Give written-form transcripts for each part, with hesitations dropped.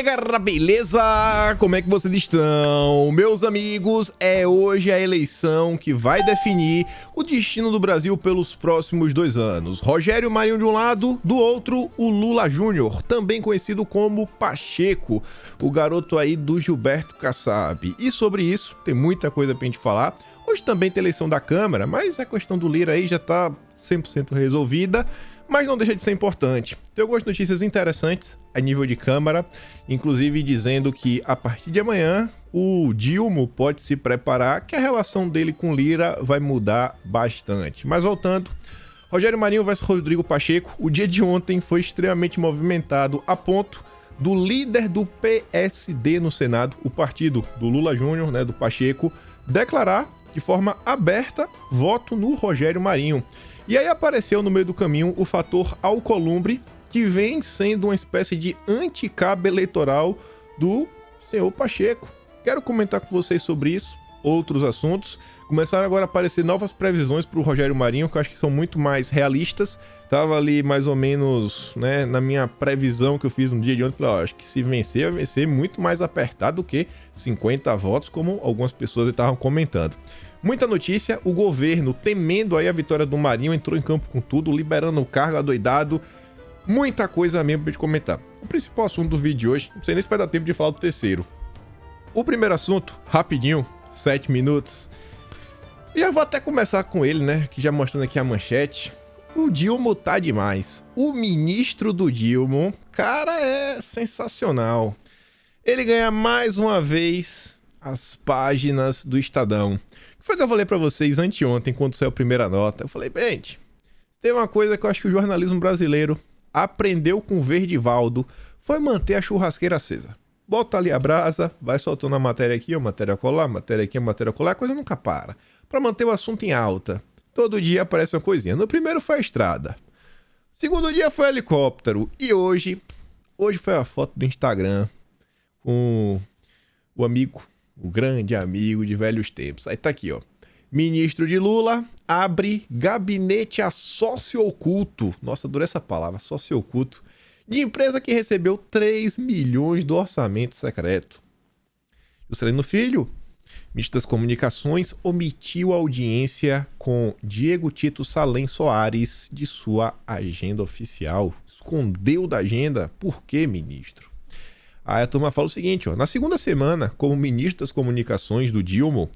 aí, galera, beleza? Como é que vocês estão? Meus amigos, é hoje a eleição que vai definir o destino do Brasil pelos próximos 2 anos. Rogério Marinho de um lado, do outro, o Lula Júnior, também conhecido como Pacheco, o garoto aí do Gilberto Kassab. E sobre isso, tem muita coisa pra gente falar. Hoje também tem eleição da Câmara, mas a questão do Lira aí já tá 100% resolvida. Mas não deixa de ser importante. Tem algumas notícias interessantes a nível de Câmara, inclusive dizendo que a partir de amanhã o Dilma pode se preparar, que a relação dele com Lira vai mudar bastante. Mas voltando, Rogério Marinho vs Rodrigo Pacheco, o dia de ontem foi extremamente movimentado a ponto do líder do PSD no Senado, o partido do Lula Júnior, né, do Pacheco, declarar de forma aberta voto no Rogério Marinho. E aí apareceu no meio do caminho o fator Alcolumbre, que vem sendo uma espécie de anticabo eleitoral do senhor Pacheco. Quero comentar com vocês sobre isso, outros assuntos. Começaram agora a aparecer novas previsões para o Rogério Marinho, que eu acho que são muito mais realistas. Tava ali mais ou menos, né, na minha previsão que eu fiz no dia de ontem. Falei, ó, acho que se vencer, vai vencer muito mais apertado do que 50 votos, como algumas pessoas estavam comentando. Muita notícia, o governo, temendo aí a vitória do Marinho, entrou em campo com tudo, liberando o cargo adoidado. Muita coisa mesmo pra gente comentar. O principal assunto do vídeo de hoje, não sei nem se vai dar tempo de falar do terceiro. O primeiro assunto, rapidinho, 7 minutos. Já vou até começar com ele, né, que já mostrando aqui a manchete. O Dilma tá demais. O ministro do Dilma, cara, é sensacional. Ele ganha mais uma vez as páginas do Estadão. Foi o que eu falei pra vocês anteontem, quando saiu a primeira nota. Eu falei, gente, tem uma coisa que eu acho que o jornalismo brasileiro aprendeu com o Verdivaldo, foi manter a churrasqueira acesa. Bota ali a brasa, vai soltando a matéria aqui, a matéria colar, matéria aqui, a matéria colar, a coisa nunca para. Pra manter o assunto em alta. Todo dia aparece uma coisinha. No primeiro foi a estrada. Segundo dia foi o helicóptero. E hoje foi a foto do Instagram com o amigo, o grande amigo de velhos tempos. Aí tá aqui, ó. Ministro de Lula abre gabinete a sócio oculto. Nossa, adorei essa palavra, sócio oculto. De empresa que recebeu 3 milhões do orçamento secreto. Juscelino Filho, ministro das Comunicações, omitiu a audiência com Diego Tito Salem Soares de sua agenda oficial. Escondeu da agenda. Por quê, ministro? Aí a turma fala o seguinte, ó, na segunda semana, como ministro das Comunicações do Dilma,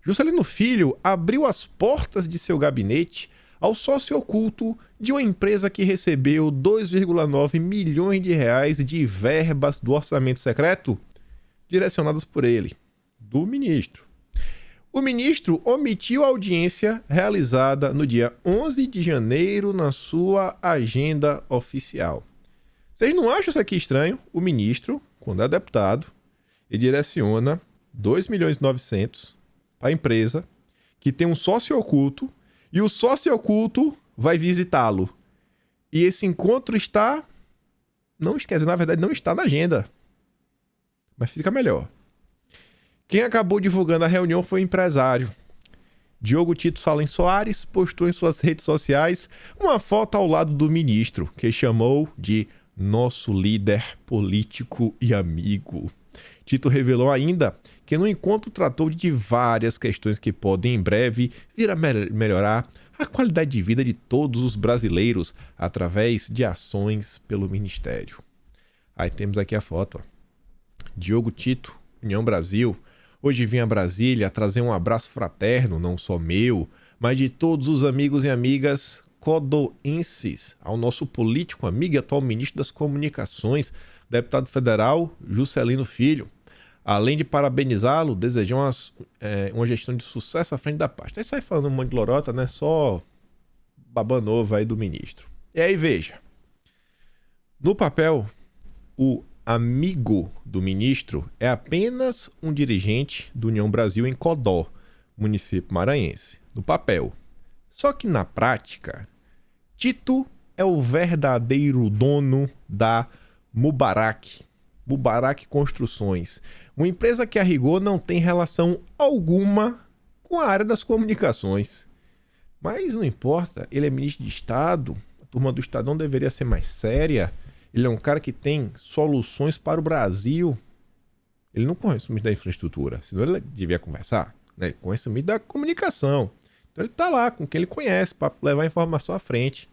Juscelino Filho abriu as portas de seu gabinete ao sócio oculto de uma empresa que recebeu 2,9 milhões de reais de verbas do orçamento secreto direcionadas por ele, do ministro. O ministro omitiu a audiência realizada no dia 11 de janeiro na sua agenda oficial. Vocês não acham isso aqui estranho? O ministro, quando é deputado, ele direciona 2 milhões e 900 para a empresa que tem um sócio oculto e o sócio oculto vai visitá-lo. E esse encontro está... Não esquece, na verdade não está na agenda. Mas fica melhor. Quem acabou divulgando a reunião foi o empresário. Diogo Tito Salem Soares postou em suas redes sociais uma foto ao lado do ministro, que chamou de nosso líder político e amigo. Tito revelou ainda que no encontro tratou de várias questões que podem em breve vir a melhorar a qualidade de vida de todos os brasileiros através de ações pelo ministério. Aí temos aqui a foto, ó. Diogo Tito, União Brasil. Hoje vim a Brasília trazer um abraço fraterno, não só meu, mas de todos os amigos e amigas codoenses, ao nosso político amigo e atual ministro das Comunicações, deputado federal Juscelino Filho. Além de parabenizá-lo, desejar uma gestão de sucesso à frente da pasta. Aí sai falando um monte de lorota, né? Só babando ovo aí do ministro. E aí, veja. No papel, o amigo do ministro é apenas um dirigente do União Brasil em Codó, município maranhense. No papel. Só que na prática, Tito é o verdadeiro dono da Mubarak Construções, uma empresa que a rigor não tem relação alguma com a área das comunicações. Mas não importa, ele é ministro de Estado, a turma do Estadão deveria ser mais séria. Ele é um cara que tem soluções para o Brasil. Ele não conhece muito da infraestrutura, senão ele devia conversar, né? Ele conhece muito da comunicação. Então ele tá lá com quem ele conhece para levar a informação à frente.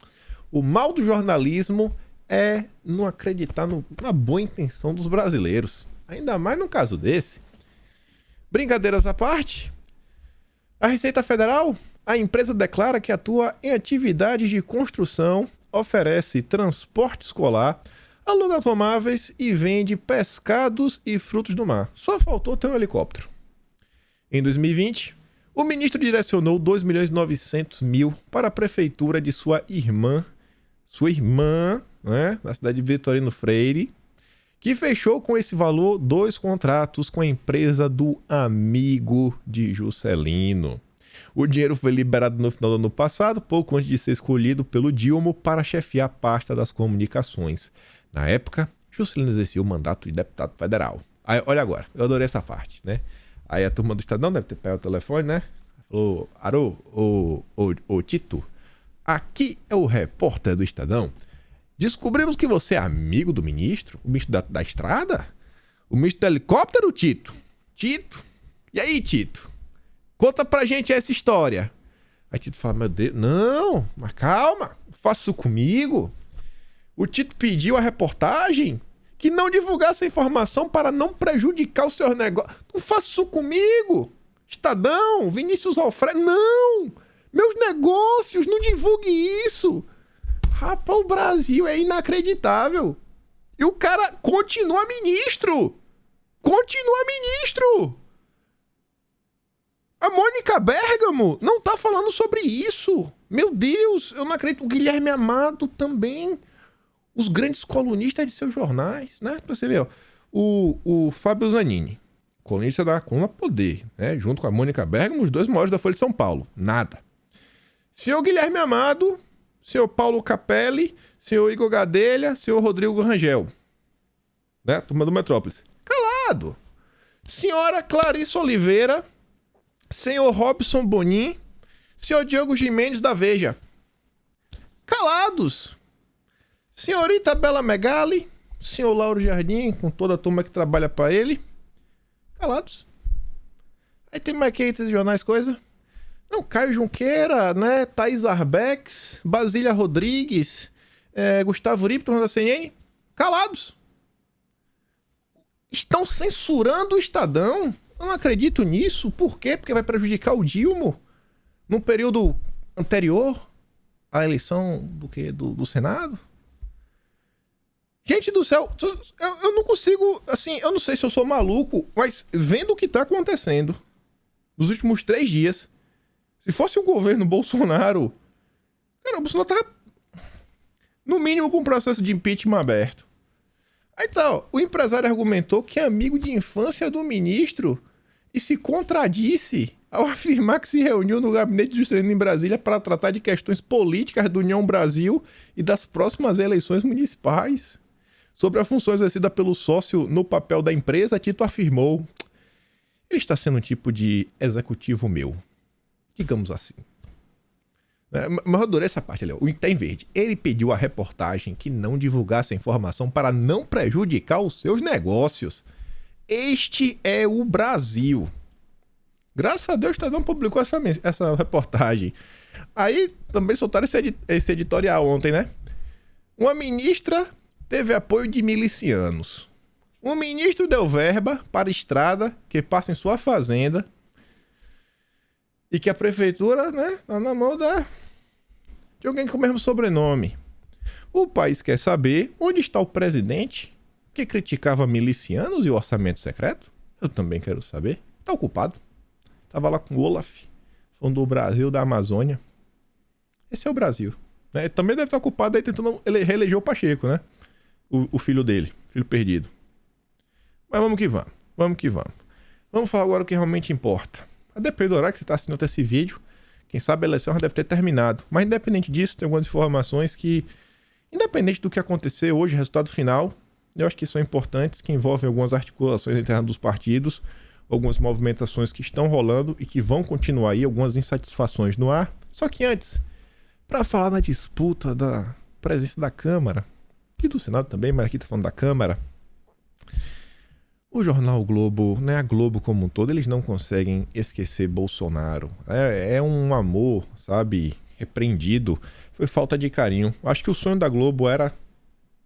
O mal do jornalismo é não acreditar na boa intenção dos brasileiros. Ainda mais num caso desse. Brincadeiras à parte, a Receita Federal, a empresa declara que atua em atividades de construção, oferece transporte escolar, aluga automóveis e vende pescados e frutos do mar. Só faltou ter um helicóptero. Em 2020, o ministro direcionou 2.900.000 para a prefeitura de sua irmã, né, na cidade de Vitorino Freire, que fechou com esse valor 2 contratos com a empresa do amigo de Juscelino. O dinheiro foi liberado no final do ano passado, pouco antes de ser escolhido pelo Dilma para chefiar a pasta das comunicações. Na época, Juscelino exercia o mandato de deputado federal. Aí, olha agora, eu adorei essa parte, né? Aí a turma do Estadão deve ter pegado o telefone, né? Falou, Arô, ô Tito, aqui é o repórter do Estadão. Descobrimos que você é amigo do ministro? O ministro da estrada? O ministro do helicóptero, Tito? Tito? E aí, Tito? Conta pra gente essa história. Aí Tito fala, meu Deus, não, mas calma, faça isso comigo. O Tito pediu a reportagem que não divulgasse a informação para não prejudicar os seus negócios. Não faça isso comigo. Estadão, Vinícius Alfredo, não. Meus negócios, não divulgue isso. Rapaz, o Brasil é inacreditável. E o cara continua ministro. Continua ministro. A Mônica Bergamo não tá falando sobre isso. Meu Deus, eu não acredito. O Guilherme Amado também. Os grandes colunistas de seus jornais, né? Pra você ver, ó. O Fábio Zanini, colunista da coluna Poder, né? Junto com a Mônica Bergamo, os dois maiores da Folha de São Paulo. Nada. Senhor Guilherme Amado, senhor Paulo Capelli, senhor Igor Gadelha, senhor Rodrigo Rangel. Né? Turma do Metrópolis. Calado. Senhora Clarice Oliveira, senhor Robson Bonin, senhor Diogo Gimenez da Veja. Calados. Senhorita Bela Megali, senhor Lauro Jardim, com toda a turma que trabalha para ele. Calados. Aí tem mais que esses jornais, coisa. Não, Caio Junqueira, né? Thaís Arbex, Basília Rodrigues, Gustavo Uribe, turma da CNN. Calados. Estão censurando o Estadão. Eu não acredito nisso. Por quê? Porque vai prejudicar o Dilma no período anterior à eleição do Senado. Gente do céu, eu não consigo, assim, eu não sei se eu sou maluco, mas vendo o que tá acontecendo nos últimos 3 dias, se fosse o governo Bolsonaro, cara, o Bolsonaro tá, no mínimo, com um processo de impeachment aberto. Aí tá, ó, o empresário argumentou que é amigo de infância do ministro e se contradisse ao afirmar que se reuniu no gabinete de Juscelino em Brasília para tratar de questões políticas do União Brasil e das próximas eleições municipais. Sobre a função exercida pelo sócio no papel da empresa, Tito afirmou: ele está sendo um tipo de executivo meu. Digamos assim. Mas eu adorei essa parte ali, ó. O Tá em Verde. Ele pediu à reportagem que não divulgasse a informação para não prejudicar os seus negócios. Este é o Brasil. Graças a Deus, o Estadão publicou essa reportagem. Aí também soltaram esse editorial ontem, né? Uma ministra teve apoio de milicianos. Um ministro deu verba para estrada que passa em sua fazenda e que a prefeitura, né, tá na mão de alguém com o mesmo sobrenome. O país quer saber onde está o presidente que criticava milicianos e o orçamento secreto. Eu também quero saber. Tá ocupado. Tava lá com o Olaf, falando do Brasil, da Amazônia. Esse é o Brasil. Né? Também deve estar ocupado aí tentando reeleger o Pacheco, né? O filho dele, filho perdido. Mas vamos que vamos. Vamos que vamos. Vamos falar agora o que realmente importa. A depender do horário que você está assistindo até esse vídeo, quem sabe a eleição já deve ter terminado. Mas independente disso, tem algumas informações que, independente do que acontecer hoje, resultado final, eu acho que são importantes, que envolvem algumas articulações internas dos partidos, algumas movimentações que estão rolando e que vão continuar aí, algumas insatisfações no ar. Só que antes, para falar na disputa da presença da Câmara, e do Senado também, mas aqui tá falando da Câmara. O jornal o Globo, né, a Globo como um todo, eles não conseguem esquecer Bolsonaro. É um amor, sabe, repreendido. Foi falta de carinho. Acho que o sonho da Globo era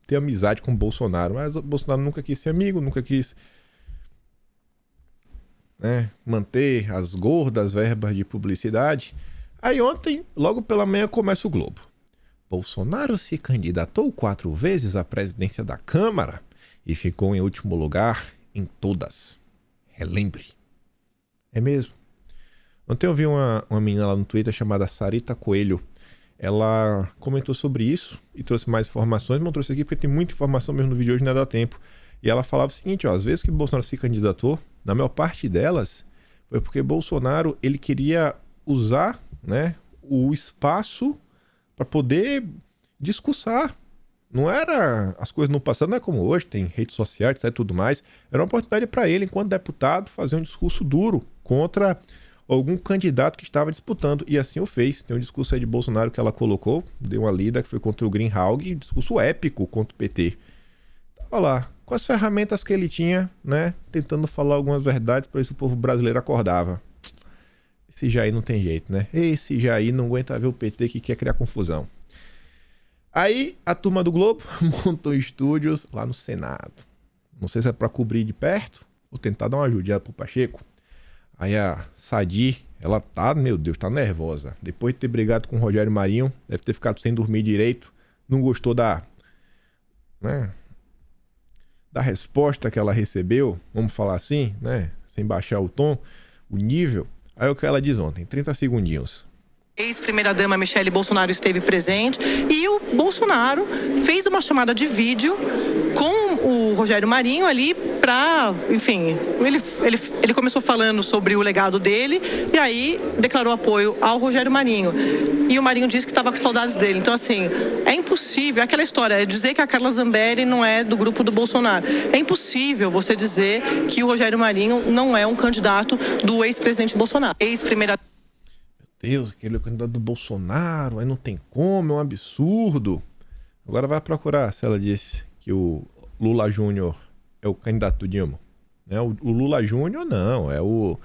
ter amizade com o Bolsonaro, mas o Bolsonaro nunca quis ser amigo, nunca quis, né, manter as gordas verbas de publicidade. Aí ontem, logo pela manhã, começa o Globo. Bolsonaro se candidatou 4 vezes à presidência da Câmara e ficou em último lugar em todas. Relembre. É mesmo. Ontem eu vi uma menina lá no Twitter chamada Sarita Coelho. Ela comentou sobre isso e trouxe mais informações. Mas eu trouxe aqui porque tem muita informação mesmo no vídeo hoje, não dá tempo. E ela falava o seguinte, ó, às vezes que Bolsonaro se candidatou, na maior parte delas, foi porque Bolsonaro ele queria usar, né, o espaço para poder discursar. Não era as coisas no passado, não é como hoje, tem redes sociais, etc, tudo mais. Era uma oportunidade para ele, enquanto deputado, fazer um discurso duro contra algum candidato que estava disputando. E assim o fez. Tem um discurso aí de Bolsonaro que ela colocou, deu uma lida, que foi contra o Greenhalgh, um discurso épico contra o PT. Tava lá, com as ferramentas que ele tinha, né, tentando falar algumas verdades para isso o povo brasileiro acordava. Esse Jair não tem jeito, né? Esse Jair não aguenta ver o PT que quer criar confusão. Aí a turma do Globo montou estúdios lá no Senado. Não sei se é para cobrir de perto ou tentar dar uma ajudinha pro Pacheco. Aí a Sadi, ela tá, meu Deus, tá nervosa. Depois de ter brigado com o Rogério Marinho, deve ter ficado sem dormir direito. Não gostou da, né, da resposta que ela recebeu, vamos falar assim, né? Sem baixar o tom, o nível. Aí o que ela diz ontem, 30 segundinhos. Ex-primeira-dama Michele Bolsonaro esteve presente e o Bolsonaro fez uma chamada de vídeo com o Rogério Marinho ali para, enfim, ele começou falando sobre o legado dele e aí declarou apoio ao Rogério Marinho. E o Marinho disse que estava com saudades dele. Então, assim, é impossível, aquela história, é dizer que a Carla Zambelli não é do grupo do Bolsonaro. É impossível você dizer que o Rogério Marinho não é um candidato do ex-presidente Bolsonaro. Ex-primeira... Deus, aquele é o candidato do Bolsonaro, aí não tem como, é um absurdo. Agora vai procurar se ela disse que o Lula Júnior é o candidato do Dilma. Né? O Lula Júnior não, é o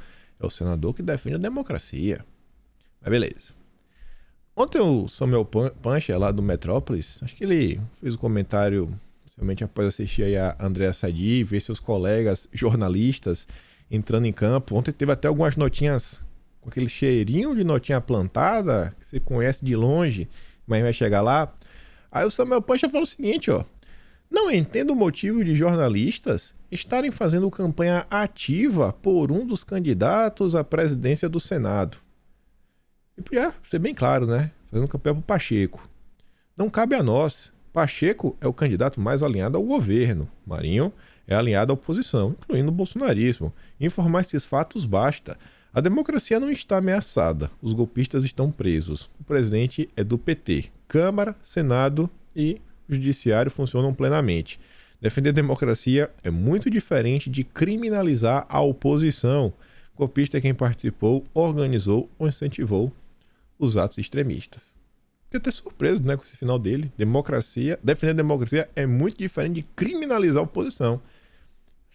senador que defende a democracia. Mas beleza. Ontem o Samuel Pancha, lá do Metrópolis, acho que ele fez um comentário, principalmente após assistir aí a Andréa Sadi, ver seus colegas jornalistas entrando em campo. Ontem teve até algumas notinhas com aquele cheirinho de notinha plantada, que você conhece de longe, mas vai chegar lá. Aí o Samuel Pancha falou o seguinte, ó. Não entendo o motivo de jornalistas estarem fazendo campanha ativa por um dos candidatos à presidência do Senado. E podia ser bem claro, né? Fazendo campanha pro Pacheco. Não cabe a nós. Pacheco é o candidato mais alinhado ao governo. Marinho é alinhado à oposição, incluindo o bolsonarismo. Informar esses fatos basta. A democracia não está ameaçada. Os golpistas estão presos. O presidente é do PT. Câmara, Senado e Judiciário funcionam plenamente. Defender a democracia é muito diferente de criminalizar a oposição. Golpista é quem participou, organizou ou incentivou os atos extremistas. Fiquei até surpreso, né, com esse final dele. Defender a democracia é muito diferente de criminalizar a oposição.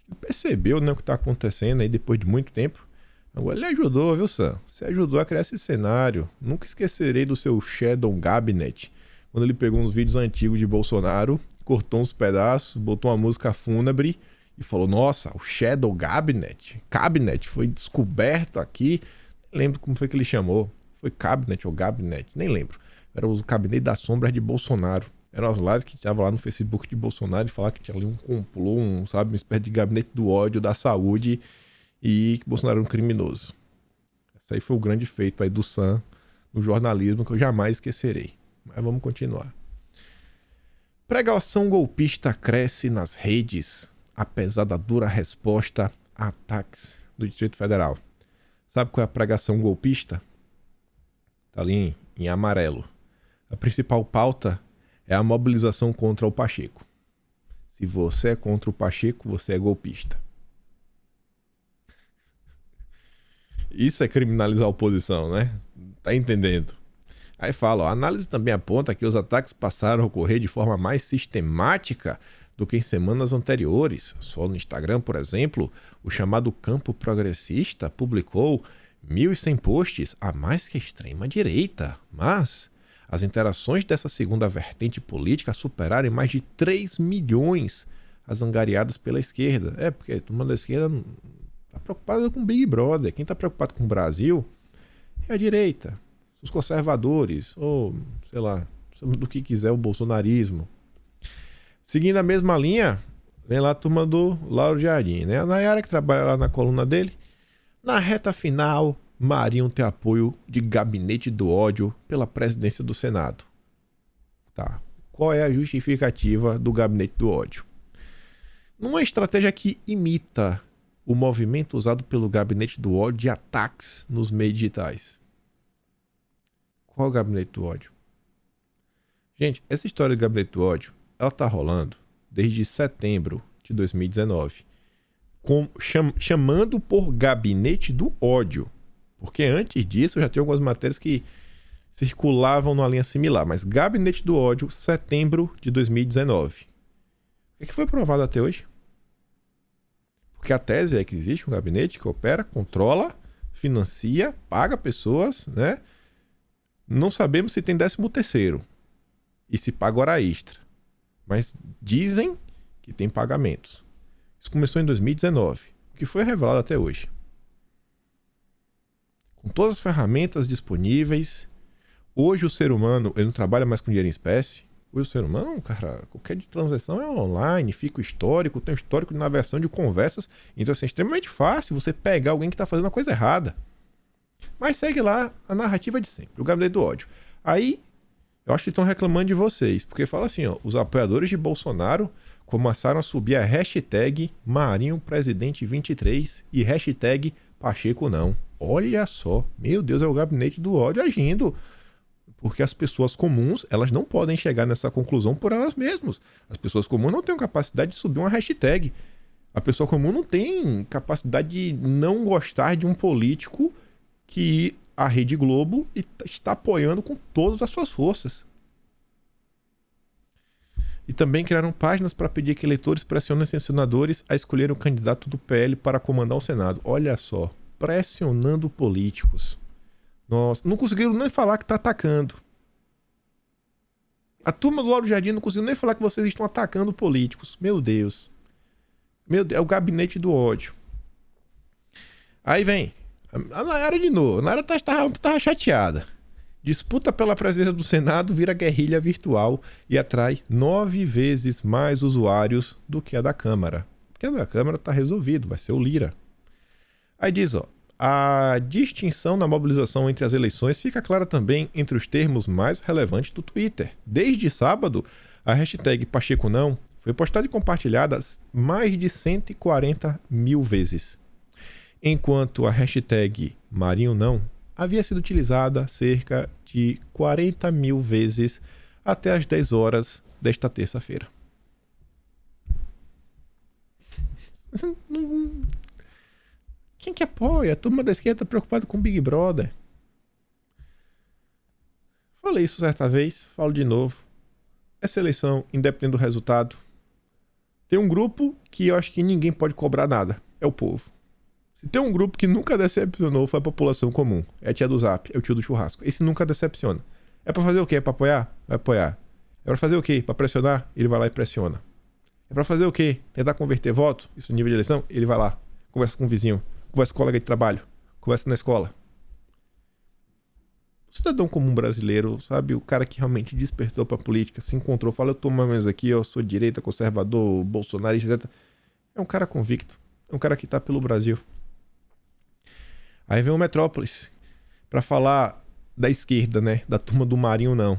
Ele percebeu, né, o que está acontecendo aí depois de muito tempo. Agora ele ajudou, viu, Sam? Você ajudou a criar esse cenário. Nunca esquecerei do seu Shadow Cabinet, quando ele pegou uns vídeos antigos de Bolsonaro, cortou uns pedaços, botou uma música fúnebre e falou, nossa, o Shadow Cabinet foi descoberto aqui. Nem lembro como foi que ele chamou. Foi Cabinet ou Gabinete, nem lembro. Era o Gabinete das Sombras de Bolsonaro. Eram as lives que estavam lá no Facebook de Bolsonaro e falava que tinha ali um complô, sabe, uma espécie de gabinete do ódio, da saúde, e que Bolsonaro era um criminoso. Esse aí foi o grande feito aí do Sam no jornalismo que eu jamais esquecerei. Mas vamos continuar. Pregação golpista cresce nas redes, apesar da dura resposta a ataques do Distrito Federal. Sabe qual é a pregação golpista? Tá ali em amarelo. A principal pauta é a mobilização contra o Pacheco. Se você é contra o Pacheco, você é golpista. Isso é criminalizar a oposição, né? Tá entendendo? Aí fala, ó, a análise também aponta que os ataques passaram a ocorrer de forma mais sistemática do que em semanas anteriores. Só no Instagram, por exemplo, o chamado Campo Progressista publicou 1.100 posts a mais que a extrema-direita. Mas as interações dessa segunda vertente política superaram em mais de 3 milhões as angariadas pela esquerda. Porque a turma da esquerda não está preocupada com o Big Brother. Quem está preocupado com o Brasil é a direita, os conservadores, ou sei lá, do que quiser, o bolsonarismo. Seguindo a mesma linha, vem lá a turma do Lauro Jardim, né? A Nayara, que trabalha lá na coluna dele. Na reta final, Marinho tem apoio de gabinete do ódio pela presidência do Senado. Tá. Qual é a justificativa do gabinete do ódio? Numa estratégia que imita o movimento usado pelo gabinete do ódio de ataques nos meios digitais. Qual é o gabinete do ódio? Gente, essa história do gabinete do ódio, ela tá rolando desde setembro de 2019, chamando por gabinete do ódio. Porque antes disso já tem algumas matérias que circulavam numa linha similar, mas gabinete do ódio, setembro de 2019. O que foi provado até hoje? Porque a tese é que existe um gabinete que opera, controla, financia, paga pessoas, né? Não sabemos se tem 13º e se paga hora extra. Mas dizem que tem pagamentos. Isso começou em 2019, o que foi revelado até hoje. Com todas as ferramentas disponíveis, hoje o ser humano ele não trabalha mais com dinheiro em espécie. Hoje o ser humano, cara, qualquer transação é online, fica o histórico, tem o histórico na versão de conversas. Então assim, é extremamente fácil você pegar alguém que está fazendo a coisa errada. Mas segue lá a narrativa de sempre, o gabinete do ódio. Aí, eu acho que estão reclamando de vocês, porque fala assim, ó, os apoiadores de Bolsonaro começaram a subir a hashtag MarinhoPresidente23 e hashtag Pacheco não. Olha só, meu Deus, é o gabinete do ódio agindo. Porque as pessoas comuns, elas não podem chegar nessa conclusão por elas mesmas. As pessoas comuns não têm capacidade de subir uma hashtag. A pessoa comum não tem capacidade de não gostar de um político que a Rede Globo está apoiando com todas as suas forças. E também criaram páginas para pedir que eleitores pressionem os senadores a escolher o candidato do PL para comandar o Senado. Olha só, pressionando políticos. Nossa, não conseguiram nem falar que está atacando. A turma do Lauro Jardim não conseguiu nem falar que vocês estão atacando políticos. Meu Deus. Meu Deus, é o gabinete do ódio. Aí vem a Nayara de novo. A Nayara tava chateada. Disputa pela presidência do Senado vira guerrilha virtual e atrai 9 vezes mais usuários do que a da Câmara. Porque a da Câmara tá resolvido, vai ser o Lira. Aí diz, ó, a distinção na mobilização entre as eleições fica clara também entre os termos mais relevantes do Twitter. Desde sábado, a hashtag Pacheco não foi postada e compartilhada mais de 140 mil vezes, enquanto a hashtag Marinho não havia sido utilizada cerca de 40 mil vezes até as 10 horas desta terça-feira. Quem que apoia? A turma da esquerda está preocupada com o Big Brother. Falei isso certa vez, falo de novo. Essa eleição, independente do resultado, tem um grupo que eu acho que ninguém pode cobrar nada. É o povo. Se tem um grupo que nunca decepcionou, foi a população comum. É a tia do Zap, é o tio do churrasco. Esse nunca decepciona. É pra fazer o quê? É pra apoiar? Vai apoiar. É pra fazer o quê? Pra pressionar? Ele vai lá e pressiona. É pra fazer o quê? Tentar converter votos? Isso no nível de eleição? Ele vai lá, conversa com o vizinho, conversa com o colega de trabalho, conversa na escola. O cidadão comum brasileiro, sabe? O cara que realmente despertou pra política, se encontrou, fala, eu tô mais ou menos aqui, eu sou direita, conservador, bolsonarista, etc. É um cara convicto. É um cara que tá pelo Brasil. Aí vem o Metrópolis pra falar da esquerda, né? Da turma do Marinho não.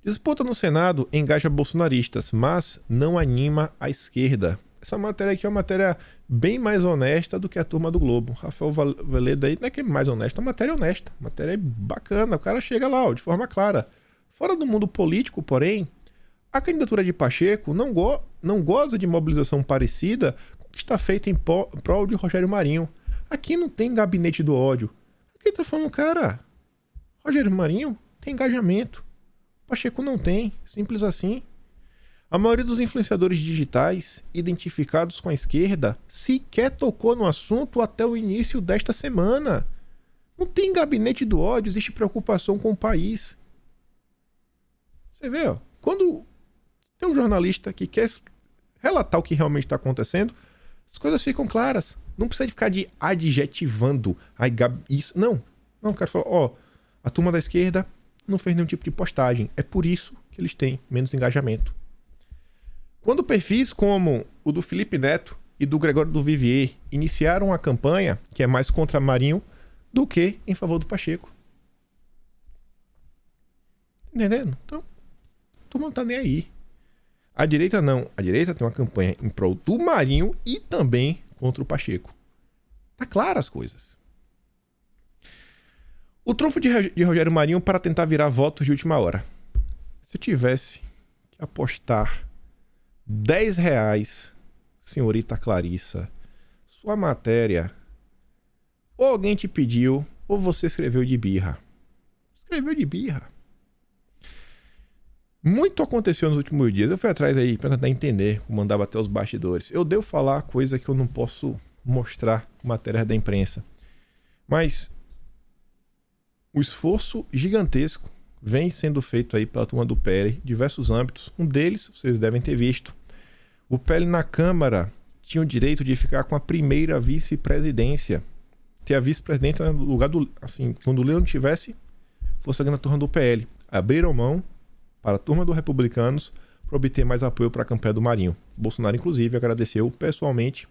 Disputa no Senado engaja bolsonaristas, mas não anima a esquerda. Essa matéria aqui é uma matéria bem mais honesta do que a turma do Globo. Rafael Veleda aí não é que é mais honesta, é uma matéria honesta. Matéria bacana, o cara chega lá, ó, de forma clara. Fora do mundo político, porém, a candidatura de Pacheco não goza de mobilização parecida com o que está feita em prol de Rogério Marinho. Aqui não tem gabinete do ódio. Aqui tá falando, cara, Rogério Marinho é engajamento. O Pacheco não tem, simples assim. A maioria dos influenciadores digitais identificados com a esquerda sequer tocou no assunto até o início desta semana. Não tem gabinete do ódio, existe preocupação com o país. Você vê, ó, quando tem um jornalista que quer relatar o que realmente está acontecendo, as coisas ficam claras. Não precisa de ficar de adjetivando. Ai, isso. Não, o cara falou, ó, a turma da esquerda não fez nenhum tipo de postagem. É por isso que eles têm menos engajamento. Quando perfis como o do Felipe Neto e do Gregório do Vivier iniciaram a campanha, que é mais contra Marinho do que em favor do Pacheco. Entendendo? Então, a turma não tá nem aí. A direita não. A direita tem uma campanha em prol do Marinho e também contra o Pacheco. Tá claro as coisas. O trunfo de Rogério Marinho para tentar virar votos de última hora. Se eu tivesse que apostar R$10, senhorita Clarissa, sua matéria, ou alguém te pediu, ou você escreveu de birra. Escreveu de birra. Muito aconteceu nos últimos dias. Eu fui atrás aí para tentar entender como andava até os bastidores. Eu devo falar coisa que eu não posso mostrar com matérias da imprensa. Mas o esforço gigantesco vem sendo feito aí pela turma do PL em diversos âmbitos. Um deles, vocês devem ter visto. O PL na Câmara tinha o direito de ficar com a primeira vice-presidência. Ter a vice-presidenta no lugar do... Assim, quando o Lula não tivesse, fosse alguém na turma do PL. Abriram mão para a turma dos republicanos para obter mais apoio para a campanha do Marinho. Bolsonaro, inclusive, agradeceu pessoalmente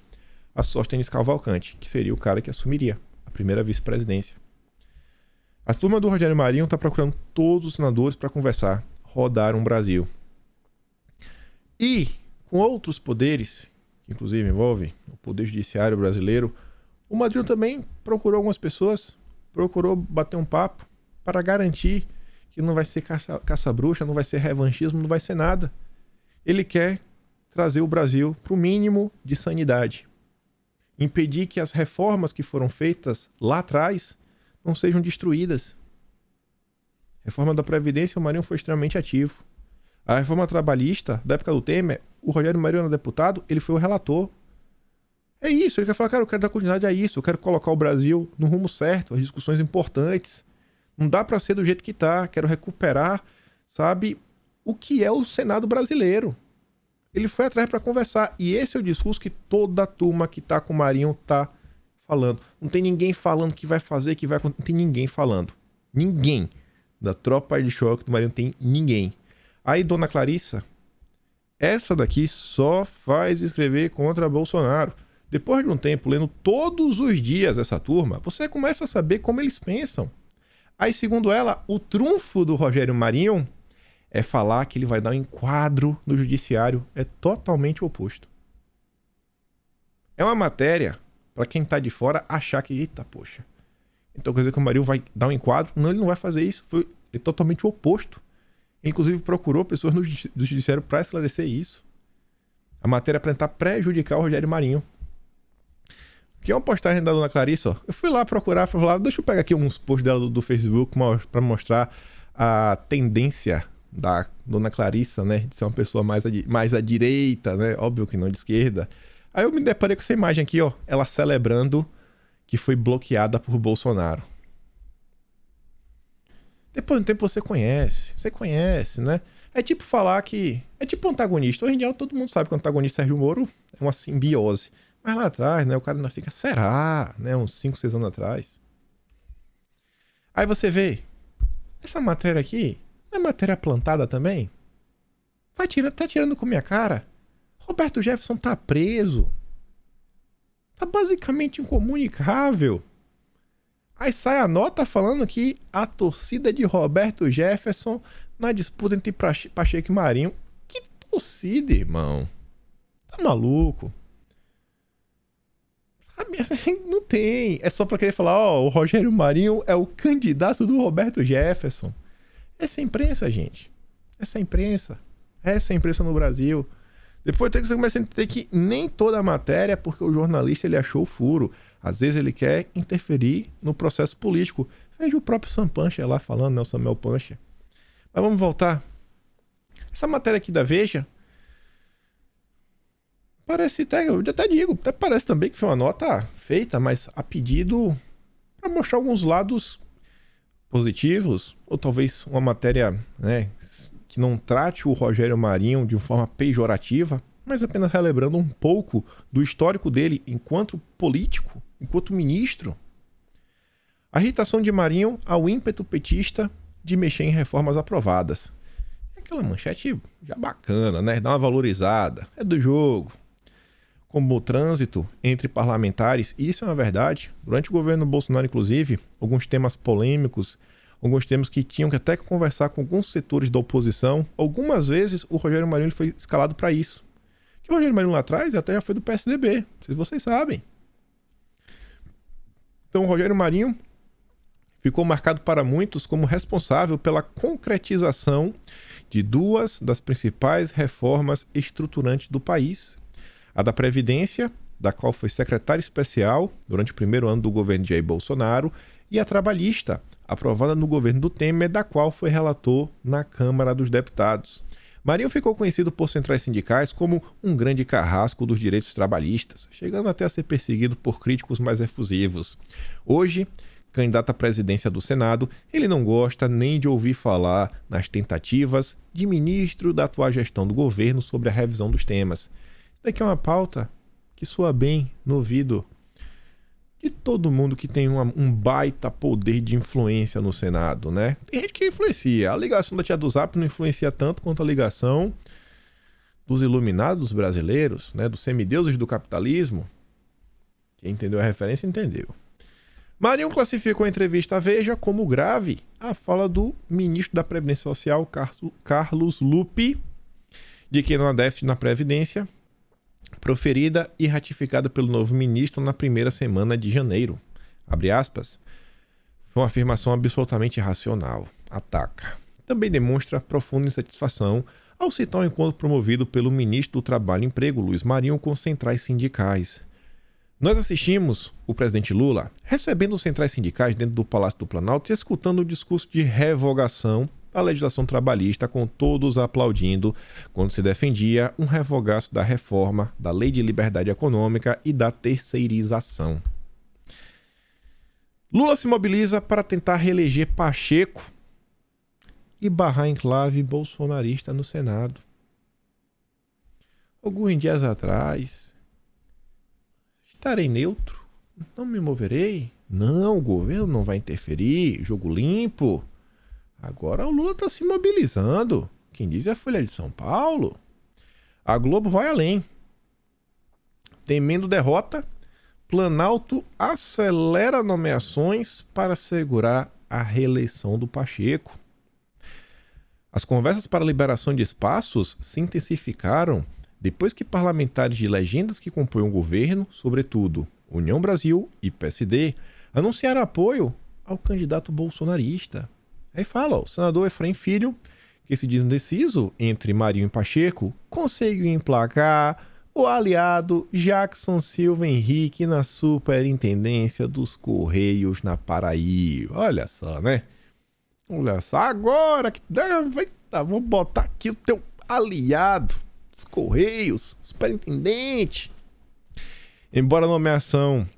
a Sóstenes Cavalcante, que seria o cara que assumiria a primeira vice-presidência. A turma do Rogério Marinho está procurando todos os senadores para conversar. Rodaram o Brasil. E com outros poderes, que inclusive envolve o Poder Judiciário brasileiro, o Marinho também procurou algumas pessoas, procurou bater um papo para garantir que não vai ser caça-bruxa, não vai ser revanchismo, não vai ser nada. Ele quer trazer o Brasil para o mínimo de sanidade. Impedir que as reformas que foram feitas lá atrás não sejam destruídas. Reforma da Previdência, o Marinho foi extremamente ativo. A reforma trabalhista, da época do Temer, o Rogério Marinho era deputado, ele foi o relator. É isso, ele quer falar, cara, eu quero dar continuidade a isso, eu quero colocar o Brasil no rumo certo, as discussões importantes. Não dá para ser do jeito que tá, quero recuperar, sabe, o que é o Senado brasileiro. Ele foi atrás para conversar, e esse é o discurso que toda a turma que tá com o Marinho tá falando. Não tem ninguém falando que vai fazer, que vai acontecer, não tem ninguém falando. Ninguém. Da tropa de choque do Marinho tem ninguém. Aí, dona Clarissa, essa daqui só faz escrever contra Bolsonaro. Depois de um tempo, lendo todos os dias essa turma, você começa a saber como eles pensam. Aí, segundo ela, o trunfo do Rogério Marinho é falar que ele vai dar um enquadro no judiciário. É totalmente o oposto. É uma matéria para quem tá de fora achar que, eita, poxa, então quer dizer que o Marinho vai dar um enquadro? Não, ele não vai fazer isso. É totalmente o oposto. Ele, inclusive, procurou pessoas do judiciário para esclarecer isso. A matéria é para tentar prejudicar o Rogério Marinho. Que é uma postagem da dona Clarissa, ó. Eu fui lá procurar, deixa eu pegar aqui uns posts dela do Facebook para mostrar a tendência da dona Clarissa, né, de ser uma pessoa mais à direita, né, óbvio que não de esquerda. Aí eu me deparei com essa imagem aqui, ó, ela celebrando que foi bloqueada por Bolsonaro. Depois de um tempo você conhece, né? É tipo falar que... É tipo antagonista. Hoje em dia todo mundo sabe que o antagonista Sérgio Moro é uma simbiose. Mas lá atrás, né, o cara ainda fica... Será? Né, uns 5, 6 anos atrás. Aí você vê... Essa matéria aqui... Não é matéria plantada também? Tá tirando com minha cara? Roberto Jefferson tá preso. Tá basicamente incomunicável. Aí sai a nota falando que a torcida de Roberto Jefferson na disputa entre Pacheco e Marinho. Que torcida, irmão? Tá maluco? Sabe? Não tem. É só pra querer falar, ó, o Rogério Marinho é o candidato do Roberto Jefferson. Essa é a imprensa, gente. Essa é a imprensa. Essa é a imprensa no Brasil. Depois você começa a entender que nem toda a matéria é porque o jornalista ele achou o furo. Às vezes ele quer interferir no processo político. Veja o próprio Sam Pancha lá falando, né, o Samuel Pancha. Mas vamos voltar. Essa matéria aqui da Veja parece até, eu até digo, até parece também que foi uma nota feita, mas a pedido para mostrar alguns lados positivos, ou talvez uma matéria, né, que não trate o Rogério Marinho de uma forma pejorativa, mas apenas relembrando um pouco do histórico dele enquanto político, enquanto ministro. A irritação de Marinho ao ímpeto petista de mexer em reformas aprovadas. É aquela manchete já bacana, né? Dá uma valorizada, é do jogo. Como o trânsito entre parlamentares, e isso é uma verdade. Durante o governo Bolsonaro, inclusive, alguns temas polêmicos, alguns temas que tinham que até conversar com alguns setores da oposição, algumas vezes o Rogério Marinho foi escalado para isso. Que o Rogério Marinho lá atrás até já foi do PSDB, se vocês sabem. Então o Rogério Marinho ficou marcado para muitos como responsável pela concretização de duas das principais reformas estruturantes do país. A da Previdência, da qual foi secretário especial durante o primeiro ano do governo de Jair Bolsonaro, e a Trabalhista, aprovada no governo do Temer, da qual foi relator na Câmara dos Deputados. Marinho ficou conhecido por centrais sindicais como um grande carrasco dos direitos trabalhistas, chegando até a ser perseguido por críticos mais efusivos. Hoje, candidato à presidência do Senado, ele não gosta nem de ouvir falar nas tentativas de ministro da atual gestão do governo sobre a revisão dos temas. Isso daqui é uma pauta que soa bem no ouvido de todo mundo que tem um baita poder de influência no Senado, né? Tem gente que influencia. A ligação da tia do Zap não influencia tanto quanto a ligação dos iluminados brasileiros, né? Dos semideuses do capitalismo. Quem entendeu a referência, entendeu. Marinho classificou a entrevista à Veja como grave a fala do ministro da Previdência Social, Carlos Lupe, de que não há déficit na Previdência, proferida e ratificada pelo novo ministro na primeira semana de janeiro. Abre aspas. Foi uma afirmação absolutamente irracional. Ataca. Também demonstra profunda insatisfação ao citar o encontro promovido pelo ministro do Trabalho e Emprego, Luiz Marinho, com centrais sindicais. Nós assistimos o presidente Lula recebendo os centrais sindicais dentro do Palácio do Planalto e escutando o discurso de revogação da legislação trabalhista, com todos aplaudindo quando se defendia um revogaço da reforma da Lei de Liberdade Econômica e da terceirização. Lula se mobiliza para tentar reeleger Pacheco e barrar a enclave bolsonarista no Senado. Alguns dias atrás, estarei neutro, não me moverei, não, o governo não vai interferir, jogo limpo. Agora o Lula está se mobilizando. Quem diz é a Folha de São Paulo. A Globo vai além. Temendo derrota, Planalto acelera nomeações para assegurar a reeleição do Pacheco. As conversas para a liberação de espaços se intensificaram depois que parlamentares de legendas que compõem o governo, sobretudo União Brasil e PSD, anunciaram apoio ao candidato bolsonarista. Aí fala, o senador Efraim Filho, que se diz indeciso entre Marinho e Pacheco, conseguiu emplacar o aliado Jackson Silva Henrique na superintendência dos Correios na Paraíba. Olha só, né? Olha só, agora que vou botar aqui o teu aliado dos Correios, superintendente. Embora a nomeação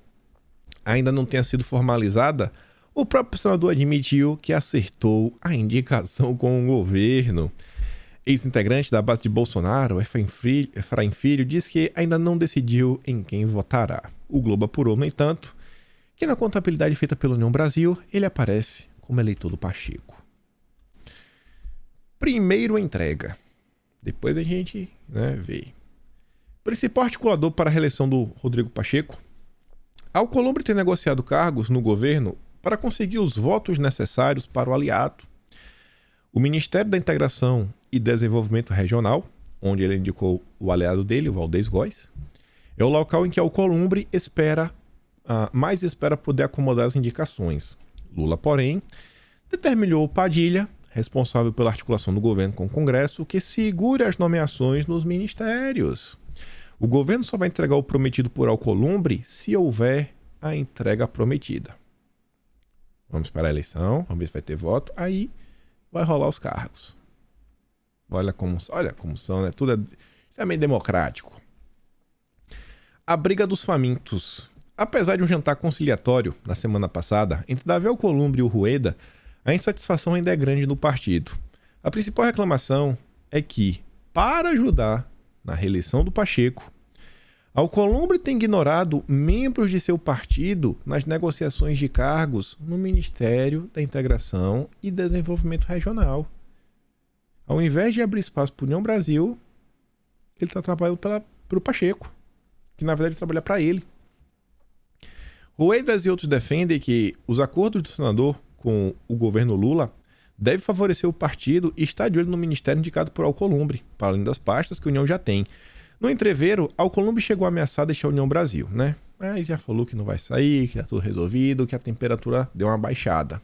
ainda não tenha sido formalizada, o próprio senador admitiu que acertou a indicação com o governo. Ex-integrante da base de Bolsonaro, Efraim Filho, diz que ainda não decidiu em quem votará. O Globo apurou, no entanto, que na contabilidade feita pela União Brasil, ele aparece como eleitor do Pacheco. Primeiro entrega. Depois a gente vê. Principal articulador para a reeleição do Rodrigo Pacheco. Alcolumbre tem negociado cargos no governo para conseguir os votos necessários para o aliado. O Ministério da Integração e Desenvolvimento Regional, onde ele indicou o aliado dele, o Valdez Góes, é o local em que Alcolumbre mais espera poder acomodar as indicações. Lula, porém, determinou Padilha, responsável pela articulação do governo com o Congresso, que segure as nomeações nos ministérios. O governo só vai entregar o prometido por Alcolumbre se houver a entrega prometida. Vamos para a eleição, vamos ver se vai ter voto. Aí vai rolar os cargos. Olha como são, né? Tudo é meio democrático. A briga dos famintos. Apesar de um jantar conciliatório na semana passada entre Davi Alcolumbre e o Rueda, a insatisfação ainda é grande no partido. A principal reclamação é que, para ajudar na reeleição do Pacheco, Alcolumbre tem ignorado membros de seu partido nas negociações de cargos no Ministério da Integração e Desenvolvimento Regional. Ao invés de abrir espaço para a União Brasil, ele está trabalhando para o Pacheco, que na verdade trabalha para ele. Ruedas e outros defendem que os acordos do senador com o governo Lula devem favorecer o partido e está de olho no ministério indicado por Alcolumbre, para além das pastas que a União já tem. No entreveiro, Alcolumbre chegou a ameaçar deixar a União Brasil, né? Mas já falou que não vai sair, que está tudo resolvido, que a temperatura deu uma baixada.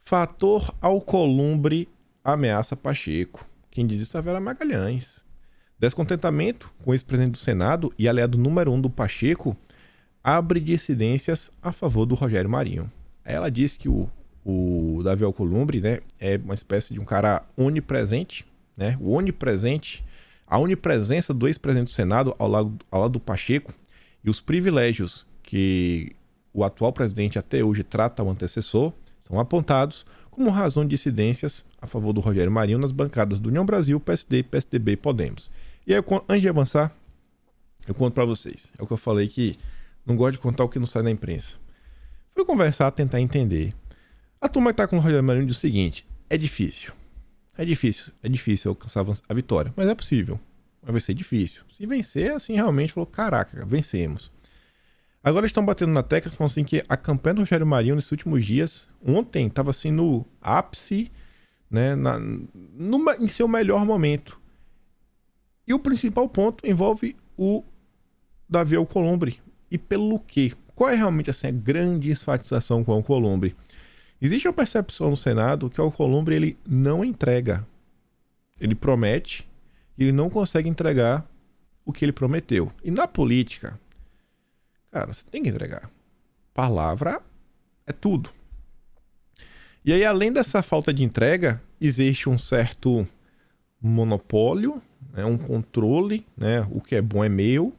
Fator Alcolumbre ameaça Pacheco. Quem diz isso é a Vera Magalhães. Descontentamento com o ex-presidente do Senado e aliado número 1 do Pacheco abre dissidências a favor do Rogério Marinho. Ela diz que o Davi Alcolumbre, né, é uma espécie de um cara onipresente, né? A onipresença do ex-presidente do Senado ao lado do Pacheco e os privilégios que o atual presidente até hoje trata ao antecessor são apontados como razão de dissidências a favor do Rogério Marinho nas bancadas do União Brasil, PSD, PSDB e Podemos. E aí, antes de avançar, eu conto para vocês. É o que eu falei que não gosto de contar o que não sai da imprensa. Fui conversar, tentar entender. A turma que tá com o Rogério Marinho diz o seguinte: é difícil alcançar a vitória, mas é possível. Mas vai ser difícil. Se vencer, assim, realmente falou, caraca, vencemos. Agora eles estão batendo na tecla, falando assim que a campanha do Rogério Marinho nesses últimos dias, ontem, estava assim no ápice, né, em seu melhor momento. E o principal ponto envolve o Davi Alcolumbre. E pelo quê? Qual é realmente assim, a grande insatisfação com o Alcolumbre? Existe uma percepção no Senado que o Alcolumbre ele não entrega. Ele promete e ele não consegue entregar o que ele prometeu. E na política, cara, você tem que entregar. Palavra é tudo. E aí, além dessa falta de entrega, existe um certo monopólio, né, um controle, né, o que é bom é meu.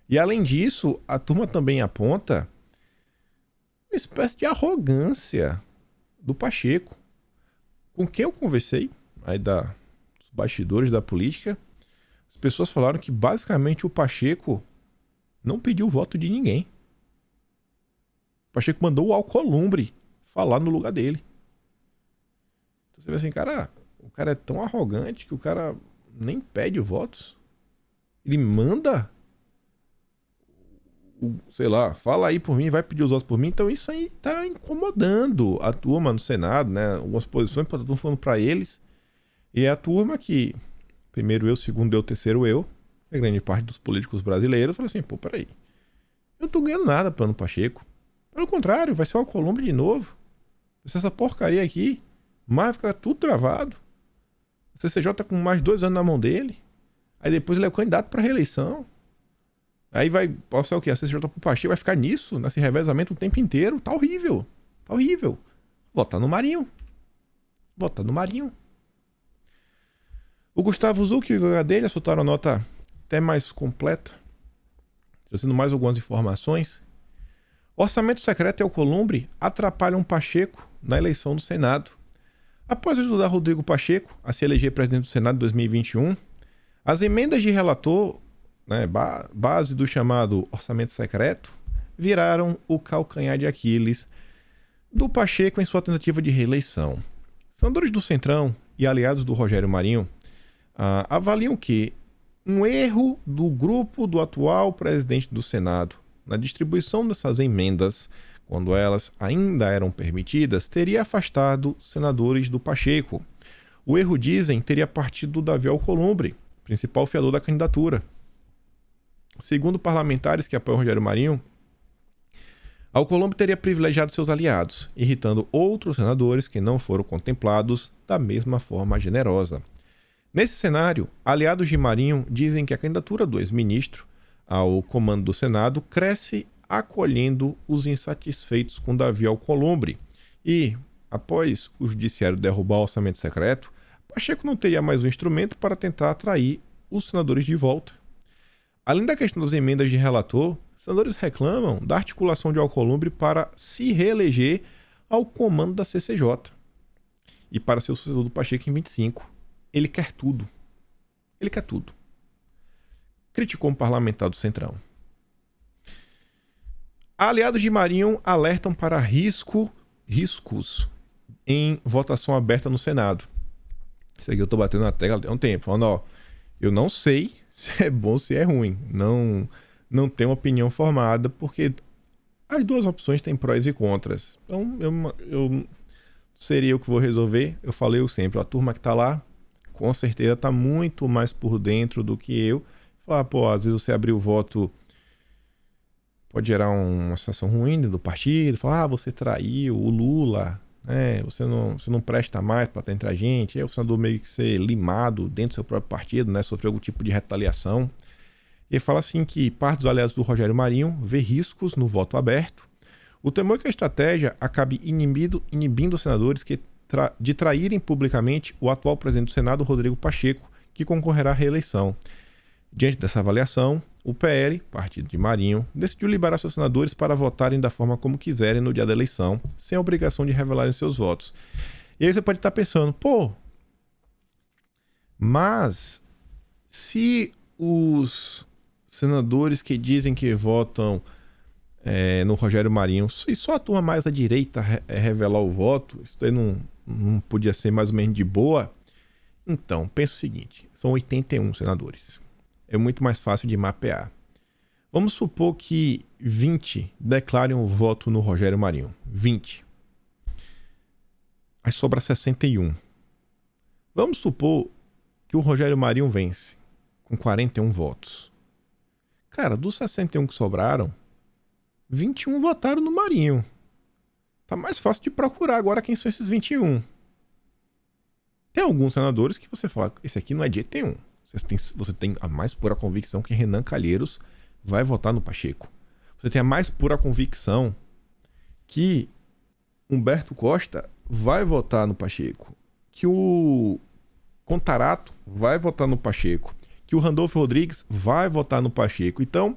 E além disso, a turma também aponta uma espécie de arrogância do Pacheco. Com quem eu conversei, aí dos bastidores da política, as pessoas falaram que basicamente o Pacheco não pediu o voto de ninguém. O Pacheco mandou o Alcolumbre falar no lugar dele. Então você vê assim, cara, o cara é tão arrogante que o cara nem pede votos. Ele manda, sei lá, fala aí por mim, vai pedir os votos por mim. Então isso aí tá incomodando a turma no Senado, né? Algumas posições estão falando para eles. E é a turma que, primeiro eu, segundo eu, terceiro eu, a grande parte dos políticos brasileiros, fala assim, pô, peraí, eu não tô ganhando nada pelo Pacheco. Pelo contrário, vai ser o Alcolumbre de novo. Vai ser essa porcaria aqui. Mas vai ficar tudo travado. A CCJ tá com mais de 2 anos na mão dele. Aí depois ele é o candidato para reeleição. Aí vai, pode ser o quê? A CCJ pro Pacheco vai ficar nisso, nesse revezamento o tempo inteiro. Tá horrível. Tá horrível. Votar no Marinho. Votar no Marinho. O Gustavo Zucchi e o H dele soltaram a nota até mais completa, trazendo mais algumas informações. Orçamento secreto e Alcolumbre atrapalham Pacheco na eleição do Senado. Após ajudar Rodrigo Pacheco a se eleger presidente do Senado em 2021, as emendas de relator, né, base do chamado orçamento secreto, viraram o calcanhar de Aquiles do Pacheco em sua tentativa de reeleição. Senadores do Centrão e aliados do Rogério Marinho avaliam que um erro do grupo do atual presidente do Senado na distribuição dessas emendas, quando elas ainda eram permitidas, teria afastado senadores do Pacheco. O erro, dizem, teria partido do Davi Alcolumbre, principal fiador da candidatura. Segundo parlamentares que apoiam Rogério Marinho, Alcolumbre teria privilegiado seus aliados, irritando outros senadores que não foram contemplados da mesma forma generosa. Nesse cenário, aliados de Marinho dizem que a candidatura do ex-ministro ao comando do Senado cresce acolhendo os insatisfeitos com Davi Alcolumbre. E, após o judiciário derrubar o orçamento secreto, Pacheco não teria mais um instrumento para tentar atrair os senadores de volta. Além da questão das emendas de relator, senadores reclamam da articulação de Alcolumbre para se reeleger ao comando da CCJ e para ser o sucessor do Pacheco em 25. Ele quer tudo. Ele quer tudo. Criticou um parlamentar do Centrão. Aliados de Marinho alertam para riscos em votação aberta no Senado. Isso aqui eu tô batendo na tecla há um tempo, falando, ó, eu não sei se é bom ou se é ruim. Não tenho opinião formada, porque as duas opções têm prós e contras. Então, eu seria eu que vou resolver. Eu falei sempre, a turma que tá lá, com certeza tá muito mais por dentro do que eu. Falar, pô, às vezes você abrir o voto pode gerar uma sensação ruim do partido. Falar, você traiu o Lula, né? Você não presta mais para estar entre a gente. Aí o senador meio que ser limado dentro do seu próprio partido, né? Sofreu algum tipo de retaliação. E ele fala assim que parte dos aliados do Rogério Marinho vê riscos no voto aberto. O temor é que a estratégia acabe inibindo os senadores de traírem publicamente o atual presidente do Senado, Rodrigo Pacheco, que concorrerá à reeleição. Diante dessa avaliação, o PL, partido de Marinho, decidiu liberar seus senadores para votarem da forma como quiserem no dia da eleição, sem a obrigação de revelarem seus votos. E aí você pode estar pensando, pô, mas se os senadores que dizem que votam no Rogério Marinho, e só a turma mais à direita revelar o voto, isso aí não podia ser mais ou menos de boa? Então, pensa o seguinte, são 81 senadores. É muito mais fácil de mapear. Vamos supor que 20 declarem o voto no Rogério Marinho. 20. Aí sobra 61. Vamos supor que o Rogério Marinho vence com 41 votos. Cara, dos 61 que sobraram, 21 votaram no Marinho. Tá mais fácil de procurar agora quem são esses 21. Tem alguns senadores que você fala, esse aqui não é de jeito nenhum. Você tem a mais pura convicção que Renan Calheiros vai votar no Pacheco. Você tem a mais pura convicção que Humberto Costa vai votar no Pacheco. Que o Contarato vai votar no Pacheco. Que o Randolfo Rodrigues vai votar no Pacheco. Então,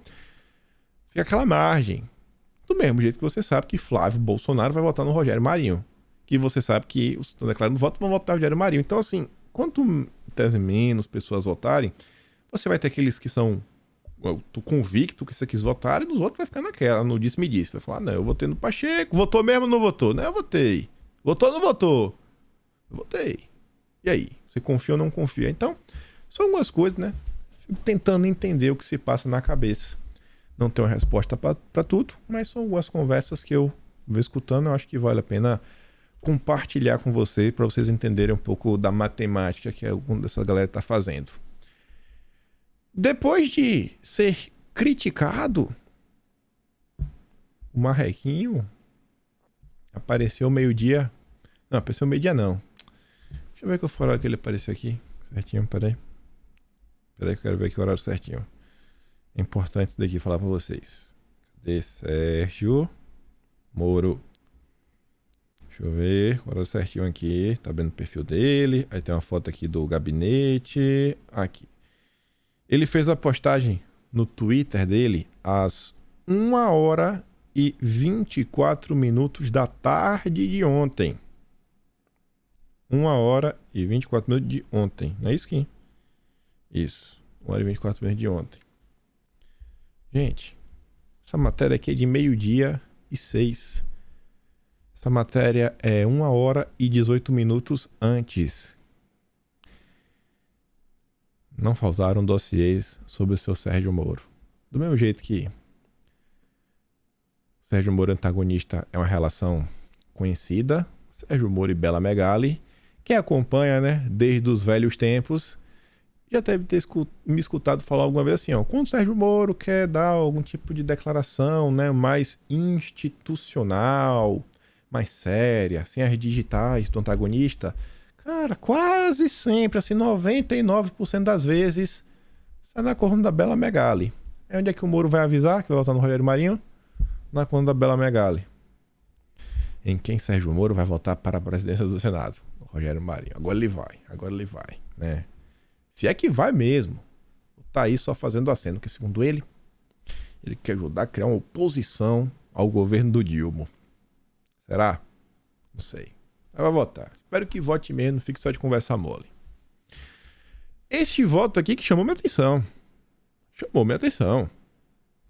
fica aquela margem. Do mesmo jeito que você sabe que Flávio Bolsonaro vai votar no Rogério Marinho. Que você sabe que os que estão declarando voto vão votar no Rogério Marinho. Então, assim, quanto menos pessoas votarem, você vai ter aqueles que são convicto que você quis votar e nos outros vai ficar naquela, no disse-me-disse. Vai falar, não, eu votei no Pacheco. Votou mesmo ou não votou? Não, eu votei. Votou ou não votou? Eu votei. E aí? Você confia ou não confia? Então, são algumas coisas, né? Fico tentando entender o que se passa na cabeça. Não tenho uma resposta para tudo, mas são algumas conversas que eu vou escutando. Eu acho que vale a pena compartilhar com você para vocês entenderem um pouco da matemática que alguma dessa galera está fazendo. Depois de ser criticado, o Marrequinho apareceu meio-dia. Não, apareceu meio-dia não. Deixa eu ver que horário que ele apareceu aqui. Certinho, peraí. Peraí que eu quero ver aqui o horário certinho. É importante isso daqui falar para vocês. Cadê Sérgio Moro? Deixa eu ver, o horário certinho aqui. Tá vendo o perfil dele. Aí tem uma foto aqui do gabinete. Aqui. Ele fez a postagem no Twitter dele às 1h24 da tarde de ontem. 1h24 de ontem. Não é isso aqui? Isso. 1h24 de ontem. Gente, essa matéria aqui é de 12h06. Essa matéria é 1h18 antes. Não faltaram dossiês sobre o seu Sérgio Moro. Do mesmo jeito que Sérgio Moro antagonista é uma relação conhecida, Sérgio Moro e Bela Megali, quem acompanha, né, desde os velhos tempos, já deve ter me escutado falar alguma vez assim, ó, quando o Sérgio Moro quer dar algum tipo de declaração, né, mais institucional, mais séria, sem as digitais do antagonista, cara, quase sempre, assim, 99% das vezes, sai na coluna da Bela Megali. É onde é que o Moro vai avisar que vai votar no Rogério Marinho? Na coluna da Bela Megali. em quem Sérgio Moro vai votar para a presidência do Senado. O Rogério Marinho. Agora ele vai, né? Se é que vai mesmo. Tá aí só fazendo aceno, que segundo ele quer ajudar a criar uma oposição ao governo do Dilma. Será? Não sei. Mas vai votar. Espero que vote mesmo, não fique só de conversa mole. Este voto aqui que chamou minha atenção.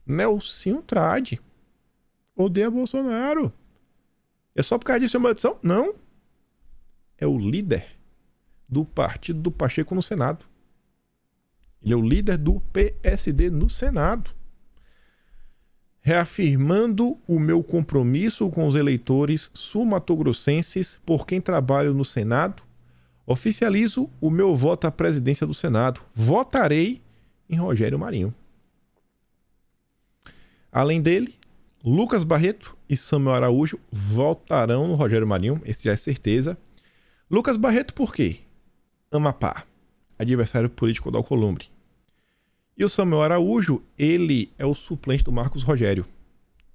Nelsinho Trade. Odeia Bolsonaro. É só por causa disso chamou atenção? Não. É o líder do partido do Pacheco no Senado. Ele é o líder do PSD no Senado. Reafirmando o meu compromisso com os eleitores sul-matogrossenses por quem trabalho no Senado, oficializo o meu voto à presidência do Senado. Votarei em Rogério Marinho. Além dele, Lucas Barreto e Samuel Araújo votarão no Rogério Marinho. Esse já é certeza. Lucas Barreto por quê? Amapá, adversário político do Alcolumbre. E o Samuel Araújo, ele é o suplente do Marcos Rogério.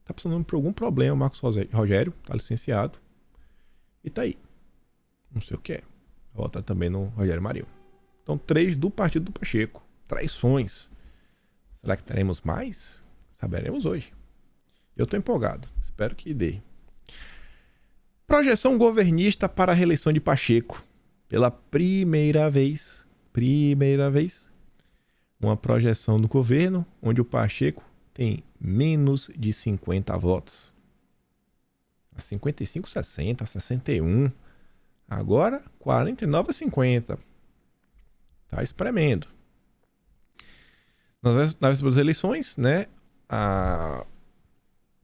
Tá passando por algum problema, o Marcos Rogério, tá licenciado. E tá aí. Não sei o que é. Vai votar também no Rogério Marinho. Então, 3 do partido do Pacheco. Traições. Será que teremos mais? Saberemos hoje. Eu tô empolgado. Espero que dê. Projeção governista para a reeleição de Pacheco. Pela primeira vez, uma projeção do governo onde o Pacheco tem menos de 50 votos. A 55, 60, 61. Agora, 49 a 50. Tá espremendo. Nas vésperas das eleições, né?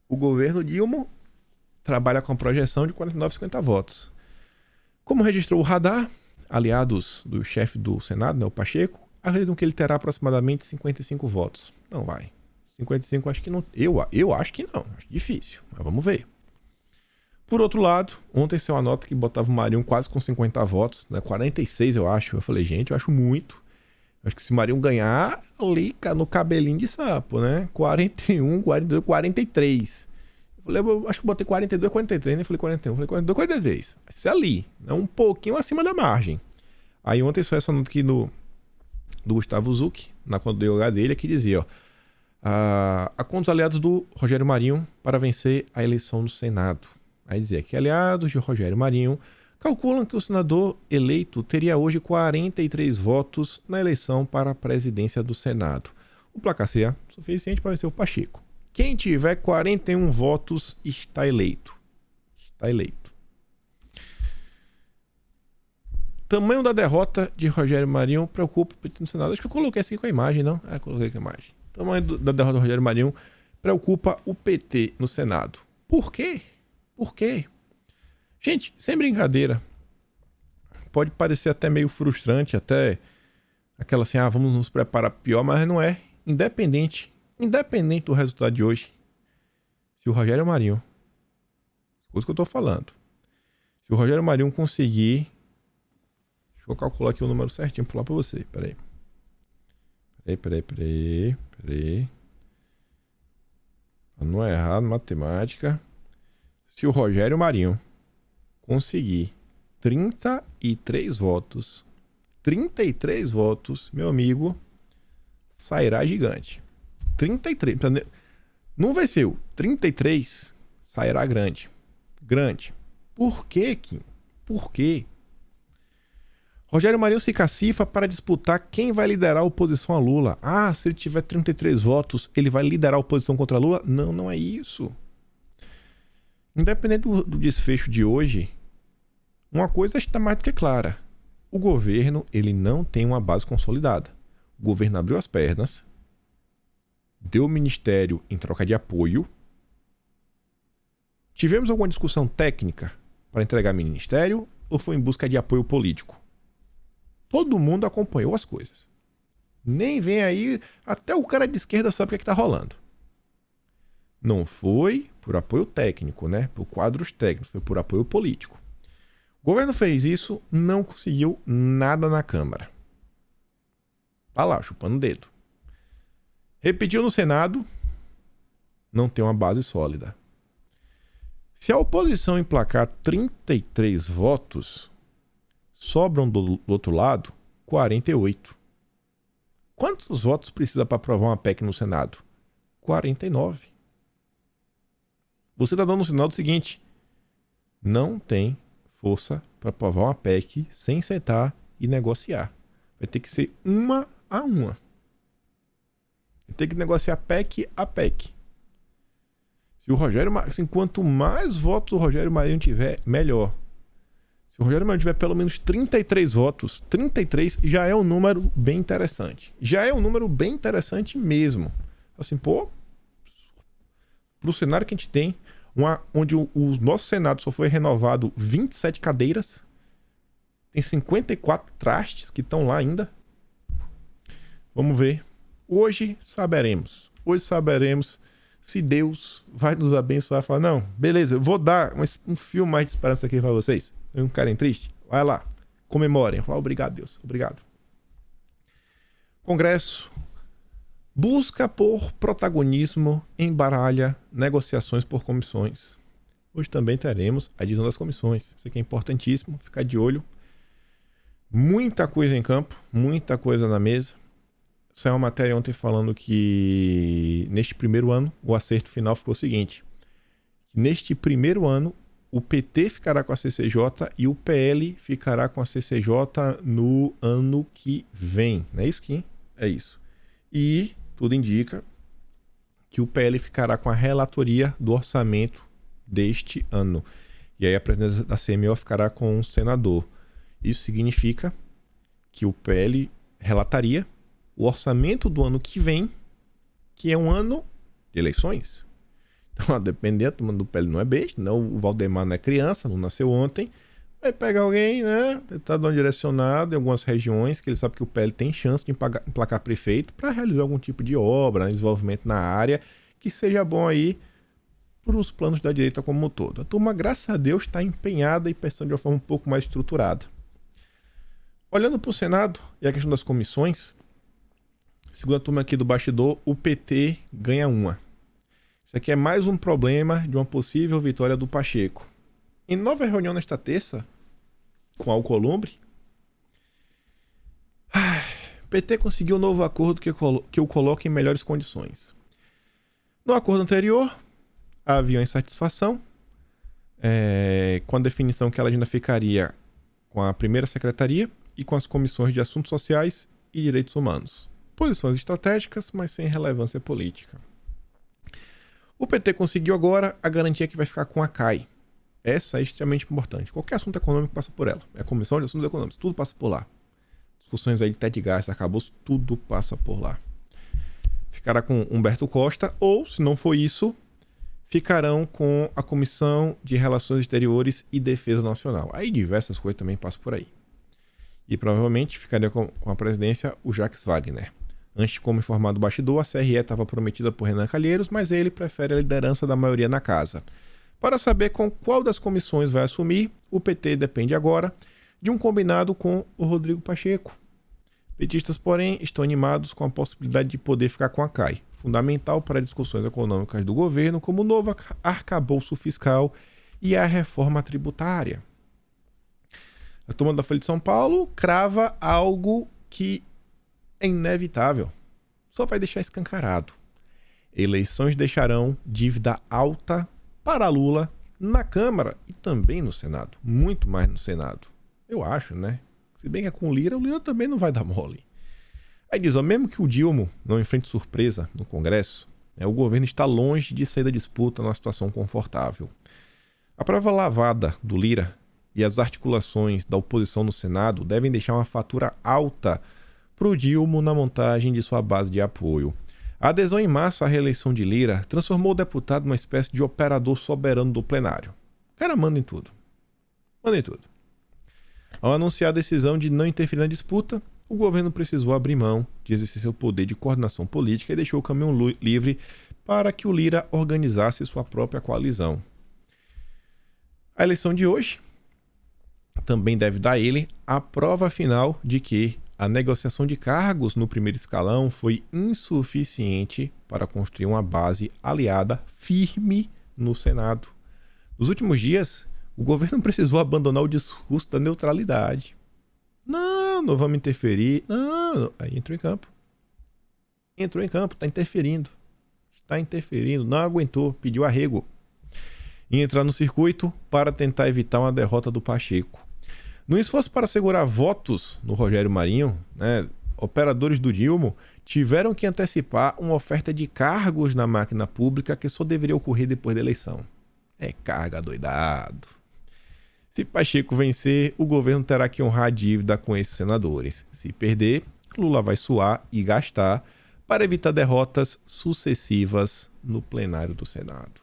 O governo Dilma trabalha com a projeção de 49 a 50 votos. Como registrou o Radar, aliados do chefe do Senado, né, o Pacheco, acreditam que ele terá aproximadamente 55 votos. Não vai. 55 acho que não. Eu acho que não. Acho difícil. Mas vamos ver. Por outro lado, ontem saiu uma nota que botava o Marinho quase com 50 votos, né? 46 eu acho. Eu falei, gente, eu acho muito. Acho que se o Marinho ganhar, ali no cabelinho de sapo, né? 41, 42, 43. Eu falei, eu acho que eu botei 42, 43, né? Falei 41, falei 42, 43. Isso é ali, né? Um pouquinho acima da margem. Aí ontem saiu essa nota aqui do Gustavo Zucchi, na conta do IOH dele, que dizia, ó, a conta dos aliados do Rogério Marinho para vencer a eleição no Senado. Aí dizia que aliados de Rogério Marinho calculam que o senador eleito teria hoje 43 votos na eleição para a presidência do Senado. O placar seria suficiente para vencer o Pacheco. Quem tiver 41 votos está eleito. Está eleito. Tamanho da derrota de Rogério Marinho preocupa o PT no Senado. Acho que eu coloquei assim com a imagem, não? Coloquei com a imagem. Tamanho da derrota do Rogério Marinho preocupa o PT no Senado. Por quê? Por quê? Gente, sem brincadeira, pode parecer até meio frustrante, até aquela assim, vamos nos preparar pior, mas não é. Independente do resultado de hoje, se o Rogério Marinho, coisa que eu tô falando, se o Rogério Marinho conseguir, deixa eu calcular aqui o número certinho, pular pra você, peraí. Pra não errar matemática. Se o Rogério Marinho conseguir 33 votos, meu amigo, sairá gigante. 33, não vai ser o 33, sairá grande. Por quê, Kim? Por quê? Rogério Marinho se cacifa para disputar quem vai liderar a oposição a Lula. Se ele tiver 33 votos, ele vai liderar a oposição contra Lula? Não, não é isso. Independente do desfecho de hoje, uma coisa está mais do que clara. O governo, ele não tem uma base consolidada. O governo abriu as pernas, deu o ministério em troca de apoio. Tivemos alguma discussão técnica para entregar ministério ou foi em busca de apoio político? Todo mundo acompanhou as coisas. Nem vem aí, até o cara de esquerda sabe o que está rolando. Não foi por apoio técnico, né? Por quadros técnicos, foi por apoio político. O governo fez isso, não conseguiu nada na Câmara. Tá lá, chupando o dedo. Repetiu no Senado, não tem uma base sólida. Se a oposição emplacar 33 votos, sobram do outro lado 48. Quantos votos precisa para aprovar uma PEC no Senado? 49. Você está dando um sinal do seguinte: não tem força para aprovar uma PEC sem sentar e negociar. Vai ter que ser uma a uma. Vai ter que negociar PEC a PEC. Se o Rogério, assim, quanto mais votos o Rogério Marinho tiver, melhor. Se o Rogério Marinho tiver pelo menos 33 votos, 33 já é um número bem interessante. Já é um número bem interessante mesmo. Assim, pô, pro cenário que a gente tem, onde o nosso Senado só foi renovado 27 cadeiras, tem 54 trastes que estão lá ainda. Vamos ver. Hoje saberemos se Deus vai nos abençoar e falar: não, beleza, eu vou dar um fio mais de esperança aqui para vocês. Não ficarem tristes? Vai lá, comemorem. Fala: obrigado, Deus, obrigado. Congresso busca por protagonismo, embaralha negociações por comissões. Hoje também teremos a divisão das comissões. Isso aqui é importantíssimo, ficar de olho. Muita coisa em campo, muita coisa na mesa. Saiu uma matéria ontem falando que neste primeiro ano o acerto final ficou o seguinte: neste primeiro ano o PT ficará com a CCJ e o PL ficará com a CCJ no ano que vem. Não é isso, Kim? É isso. E tudo indica que o PL ficará com a relatoria do orçamento deste ano. E aí a presidência da CMO ficará com o senador. Isso significa que o PL relataria o orçamento do ano que vem, que é um ano de eleições. Então, dependendo do PL, não é besta, não, o Valdemar não é criança, não nasceu ontem. Vai pegar alguém, né? Ele está dando direcionado em algumas regiões que ele sabe que o PL tem chance de emplacar prefeito para realizar algum tipo de obra, desenvolvimento na área, que seja bom aí para os planos da direita como um todo. A turma, graças a Deus, está empenhada e pensando de uma forma um pouco mais estruturada. Olhando para o Senado e a questão das comissões, segundo a turma aqui do bastidor, o PT ganha uma. Isso aqui é mais um problema de uma possível vitória do Pacheco. Em nova reunião nesta terça, com Alcolumbre, o PT conseguiu um novo acordo que o coloca em melhores condições. No acordo anterior, havia insatisfação, com a definição que ela ainda ficaria com a primeira secretaria e com as comissões de assuntos sociais e direitos humanos. Posições estratégicas, mas sem relevância política. O PT conseguiu agora a garantia que vai ficar com a CAI. Essa é extremamente importante. Qualquer assunto econômico passa por ela. É a Comissão de Assuntos Econômicos, tudo passa por lá. Discussões aí de teto de gás, arcabouço, tudo passa por lá. Ficará com Humberto Costa, ou, se não for isso, ficarão com a Comissão de Relações Exteriores e Defesa Nacional. Aí diversas coisas também passam por aí. E provavelmente ficaria com a presidência o Jacques Wagner. Antes, como informado do bastidor, a CRE estava prometida por Renan Calheiros, mas ele prefere a liderança da maioria na casa. Para saber com qual das comissões vai assumir, o PT depende agora de um combinado com o Rodrigo Pacheco. Petistas, porém, estão animados com a possibilidade de poder ficar com a CAI, fundamental para discussões econômicas do governo, como o novo arcabouço fiscal e a reforma tributária. A turma da Folha de São Paulo crava algo que é inevitável. Só vai deixar escancarado. Eleições deixarão dívida alta para Lula na Câmara e também no Senado. Muito mais no Senado. Eu acho, né? Se bem que é com o Lira também não vai dar mole. Aí diz, mesmo que o Dilma não enfrente surpresa no Congresso, o governo está longe de sair da disputa numa situação confortável. A prova lavada do Lira e as articulações da oposição no Senado devem deixar uma fatura alta para o Dilma na montagem de sua base de apoio. A adesão em massa à reeleição de Lira transformou o deputado numa espécie de operador soberano do plenário. O cara manda em tudo. Manda em tudo. Ao anunciar a decisão de não interferir na disputa, o governo precisou abrir mão de exercer seu poder de coordenação política e deixou o caminho livre para que o Lira organizasse sua própria coalizão. A eleição de hoje também deve dar a ele a prova final de que a negociação de cargos no primeiro escalão foi insuficiente para construir uma base aliada firme no Senado. Nos últimos dias, o governo precisou abandonar o discurso da neutralidade. Não, não vamos interferir. Não, aí entrou em campo. Está interferindo. Está interferindo, não aguentou, pediu arrego. E entrar no circuito para tentar evitar uma derrota do Pacheco. No esforço para segurar votos no Rogério Marinho, né, operadores do Dilma tiveram que antecipar uma oferta de cargos na máquina pública que só deveria ocorrer depois da eleição. É carga doidado. Se Pacheco vencer, o governo terá que honrar a dívida com esses senadores. Se perder, Lula vai suar e gastar para evitar derrotas sucessivas no plenário do Senado.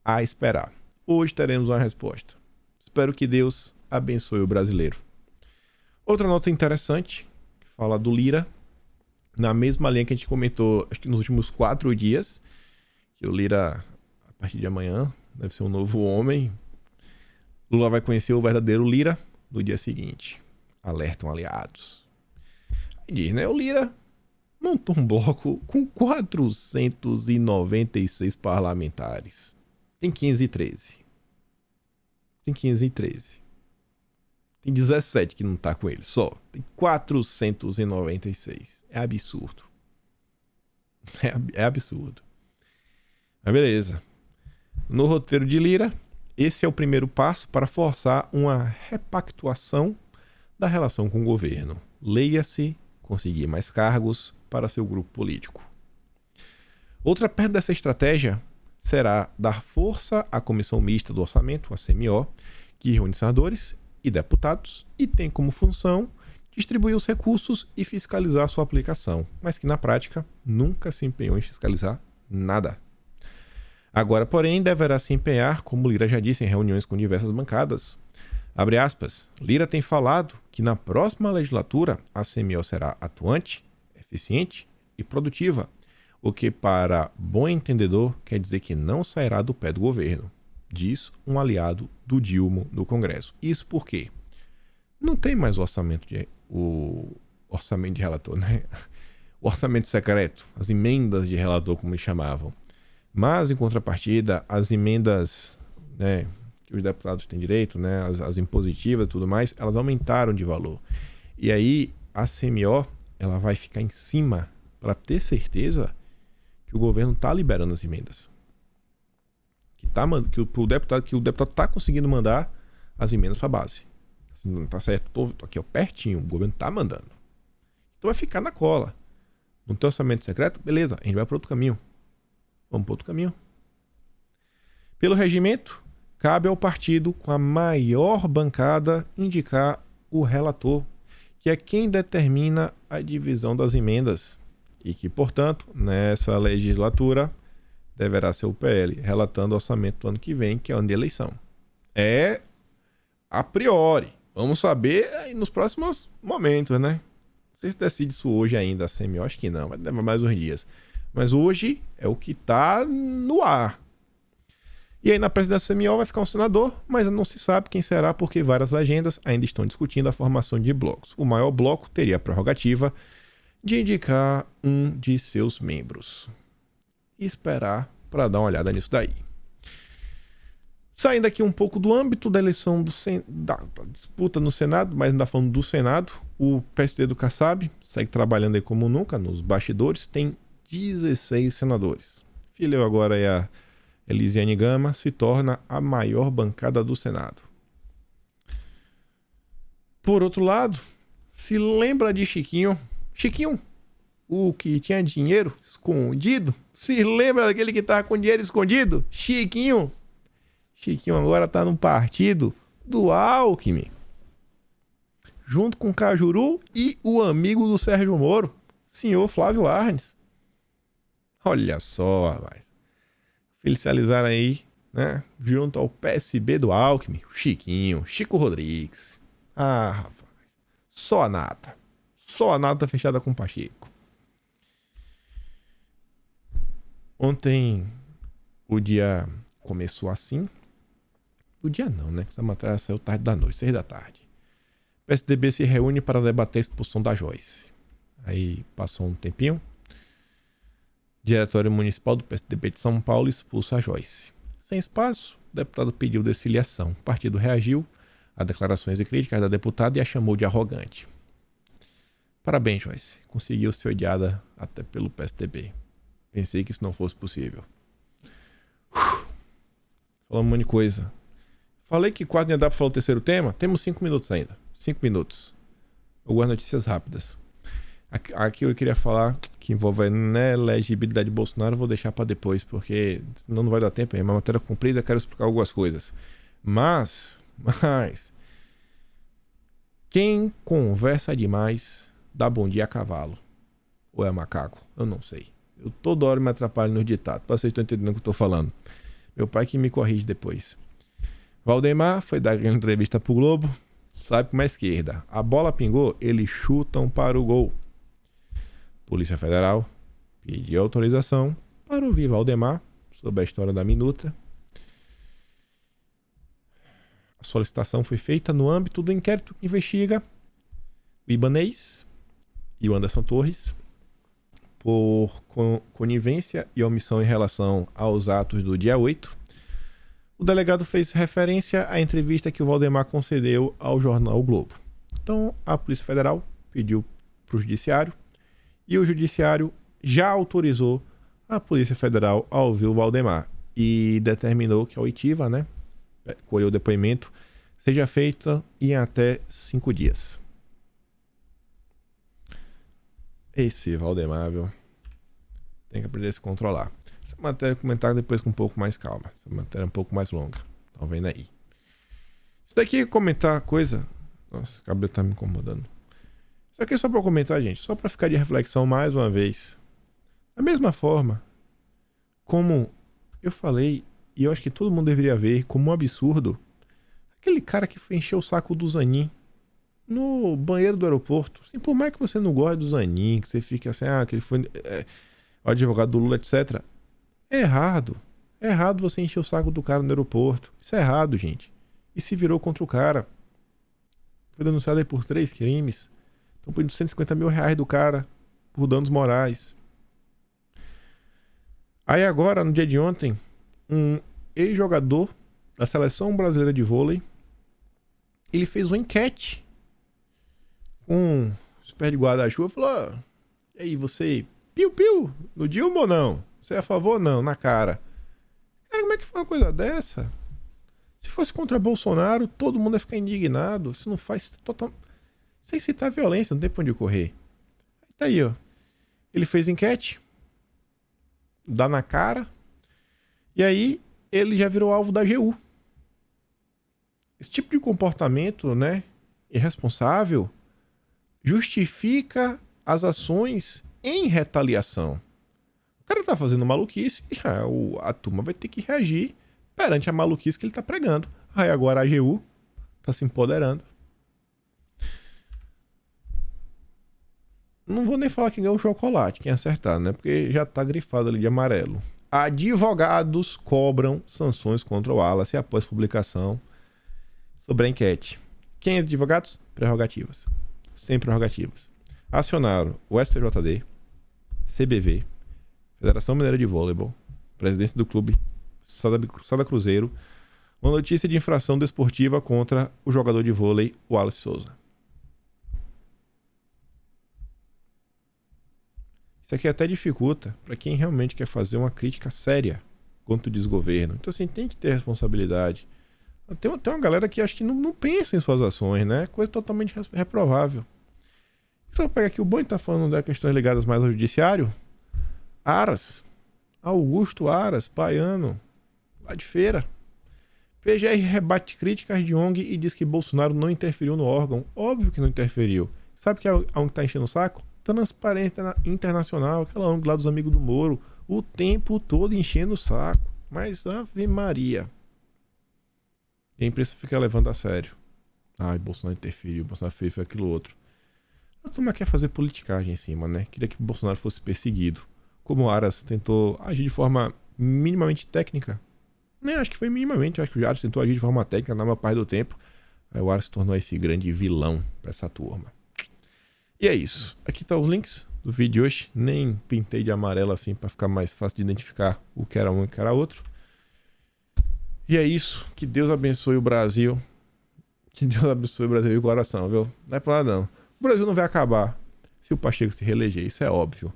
A esperar. Hoje teremos uma resposta. Espero que Deus abençoe o brasileiro. Outra nota interessante, que fala do Lira, na mesma linha que a gente comentou, acho que nos últimos 4 dias, que o Lira, a partir de amanhã, deve ser um novo homem. Lula vai conhecer o verdadeiro Lira no dia seguinte. Alertam aliados. E diz, né? O Lira montou um bloco com 496 parlamentares. Tem 513. Tem 513. Tem 17 que não tá com ele, só. Tem 496. É absurdo. É absurdo. Mas beleza. No roteiro de Lira, esse é o primeiro passo para forçar uma repactuação da relação com o governo. Leia-se, conseguir mais cargos para seu grupo político. Outra perna dessa estratégia será dar força à Comissão Mista do Orçamento, a CMO, que reúne senadores e deputados e tem como função distribuir os recursos e fiscalizar sua aplicação, mas que na prática nunca se empenhou em fiscalizar nada. Agora, porém, deverá se empenhar, como Lira já disse em reuniões com diversas bancadas. Abre aspas, Lira tem falado que na próxima legislatura a CMO será atuante, eficiente e produtiva, o que para bom entendedor quer dizer que não sairá do pé do governo, diz um aliado do Dilma no Congresso. Isso porque não tem mais o orçamento de relator, né? O orçamento secreto, as emendas de relator, como eles chamavam. Mas, em contrapartida, as emendas, né, que os deputados têm direito, né, as impositivas e tudo mais, elas aumentaram de valor. E aí, a CMO, ela vai ficar em cima para ter certeza que o governo está liberando as emendas. Que o deputado está conseguindo mandar as emendas para a base. Assim, não tá certo, tô aqui ó, pertinho, o governo está mandando. Então vai ficar na cola. Não tem orçamento secreto? Beleza, a gente vai para outro caminho. Vamos para outro caminho. Pelo regimento, cabe ao partido com a maior bancada indicar o relator, que é quem determina a divisão das emendas e que, portanto, nessa legislatura deverá ser o PL, relatando o orçamento do ano que vem, que é ano de eleição. É a priori. Vamos saber aí nos próximos momentos, né? Não sei se decide isso hoje ainda, a CMO, acho que não, vai levar mais uns dias. Mas hoje é o que está no ar. E aí na presidência da CMO vai ficar um senador, mas não se sabe quem será porque várias legendas ainda estão discutindo a formação de blocos. O maior bloco teria a prerrogativa de indicar um de seus membros. E esperar para dar uma olhada nisso daí. Saindo aqui um pouco do âmbito da eleição da disputa no Senado, mas ainda falando do Senado, o PSD do Kassab segue trabalhando aí como nunca nos bastidores, tem 16 senadores. Filho agora é a Elisiane Gama, se torna a maior bancada do Senado. Por outro lado, se lembra de Chiquinho? Chiquinho, o que tinha dinheiro escondido? Se lembra daquele que estava com dinheiro escondido? Chiquinho. Chiquinho agora está no partido do Alckmin, junto com Cajuru e o amigo do Sérgio Moro, senhor Flávio Arnes. Olha só, rapaz. Oficializaram aí, né? Junto ao PSB do Alckmin, o Chiquinho, Chico Rodrigues. Ah, rapaz. Só a nata. Só a nata fechada com o Pacheco. Ontem o dia começou assim. O dia não, né? Essa matéria saiu tarde da noite, 6 da tarde. O PSDB se reúne para debater a expulsão da Joyce. Aí passou um tempinho. Diretório Municipal do PSDB de São Paulo expulsa a Joyce. Sem espaço, o deputado pediu desfiliação. O partido reagiu a declarações e críticas da deputada e a chamou de arrogante. Parabéns, Joyce. Conseguiu ser odiada até pelo PSDB. Pensei que isso não fosse possível. Falando um monte de coisa. Falei que quase não ia dar pra falar o terceiro tema. Temos 5 minutos ainda. 5 minutos. Algumas notícias rápidas. Aqui eu queria falar que envolve a inelegibilidade de Bolsonaro. Eu vou deixar para depois, porque senão não vai dar tempo. É uma matéria comprida, quero explicar algumas coisas. Mas quem conversa demais dá bom dia a cavalo. Ou é macaco? Eu não sei. Eu toda hora me atrapalho no ditado. Pra vocês estão entendendo o que eu tô falando. Meu pai que me corrige depois. Valdemar foi dar aquela entrevista pro Globo. Sai pra uma esquerda. A bola pingou, eles chutam para o gol. Polícia Federal pediu autorização para ouvir Valdemar sobre a história da minuta. A solicitação foi feita no âmbito do inquérito que investiga o Ibanez e o Anderson Torres por conivência e omissão em relação aos atos do dia 8. O delegado fez referência à entrevista que o Valdemar concedeu ao jornal o Globo. Então, a Polícia Federal pediu para o Judiciário e o Judiciário já autorizou a Polícia Federal a ouvir o Valdemar e determinou que a oitiva, colheu o depoimento, seja feita em até 5 dias. Esse Valdemar, viu? Tem que aprender a se controlar. Essa matéria eu vou comentar depois com um pouco mais calma. Essa matéria é um pouco mais longa. Estão vendo aí. Isso daqui é comentar coisa... Nossa, o cabelo tá me incomodando. Isso aqui é só pra comentar, gente. Só pra ficar de reflexão mais uma vez. Da mesma forma, como eu falei, e eu acho que todo mundo deveria ver como um absurdo, aquele cara que foi encher o saco do Zanin no banheiro do aeroporto. Assim, por mais que você não goste do Zanin, que você fique assim, que ele foi o advogado do Lula, etc. É errado. É errado você encher o saco do cara no aeroporto. Isso é errado, gente. E se virou contra o cara. Foi denunciado aí por 3 crimes. Estão pedindo 150 mil reais do cara por danos morais. Aí agora, no dia de ontem, um ex-jogador da Seleção Brasileira de Vôlei, ele fez uma enquete com os pés de guarda-chuva, falou: e aí, você piu-piu no Dilma ou não? Você é a favor ou não? Na cara. Cara, como é que foi uma coisa dessa? Se fosse contra Bolsonaro, todo mundo ia ficar indignado. Isso não faz total... Sem citar violência, não tem pra onde correr. Tá aí, ó. Ele fez enquete, dá na cara, e aí ele já virou alvo da AGU. Esse tipo de comportamento, irresponsável, justifica as ações em retaliação. O cara tá fazendo maluquice e a turma vai ter que reagir perante a maluquice que ele tá pregando. Aí agora a AGU tá se empoderando. Não vou nem falar quem ganhou o chocolate, quem acertar, porque já tá grifado ali de amarelo. Advogados cobram sanções contra o Wallace após publicação sobre a enquete. Quem é advogados? Prerrogativas. Sem prerrogativas. Acionaram o STJD, CBV, Federação Mineira de Voleibol, presidência do clube Sada Cruzeiro, uma notícia de infração desportiva contra o jogador de vôlei Wallace Souza. Isso aqui até dificulta para quem realmente quer fazer uma crítica séria contra o desgoverno. Então, assim, tem que ter responsabilidade. Tem uma galera que acho que não pensa em suas ações, coisa totalmente reprovável. Só pegar aqui, o Boni tá falando das questões ligadas mais ao judiciário. Aras, Augusto Aras, baiano, lá de Feira. PGR rebate críticas de ONG e diz que Bolsonaro não interferiu no órgão. Óbvio que não interferiu. Sabe que a ONG tá enchendo o saco? Transparência Internacional, aquela ONG lá dos amigos do Moro, o tempo todo enchendo o saco. Mas Ave Maria. E a imprensa fica levando a sério. Bolsonaro interferiu, Bolsonaro fez aquilo outro. A turma quer fazer politicagem em cima, Queria que Bolsonaro fosse perseguido. Como o Aras tentou agir de forma minimamente técnica. Nem acho que foi minimamente, acho que o Aras tentou agir de forma técnica na maior parte do tempo. Aí o Aras se tornou esse grande vilão pra essa turma. E é isso. Aqui tá os links do vídeo de hoje. Nem pintei de amarelo assim pra ficar mais fácil de identificar o que era um e o que era outro. E é isso. Que Deus abençoe o Brasil. Que Deus abençoe o Brasil e o coração, viu? Não é pra lá, não. O Brasil não vai acabar se o Pacheco se reeleger, isso é óbvio.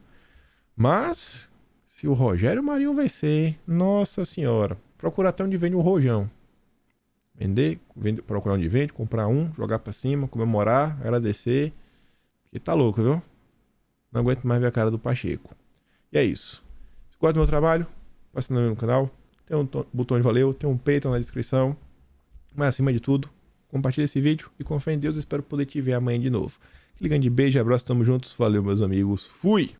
Mas, se o Rogério Marinho vencer, nossa senhora, procura até onde vende o rojão. Procurar onde vende, comprar um, jogar pra cima, comemorar, agradecer. Porque tá louco, viu? Não aguento mais ver a cara do Pacheco. E é isso. Se gosta do meu trabalho, passe no meu canal. Tem um botão de valeu, tem um Patreon na descrição. Mas acima de tudo, compartilhe esse vídeo e com fé em Deus, espero poder te ver amanhã de novo. Aquele grande beijo, abraço, tamo juntos. Valeu, meus amigos. Fui!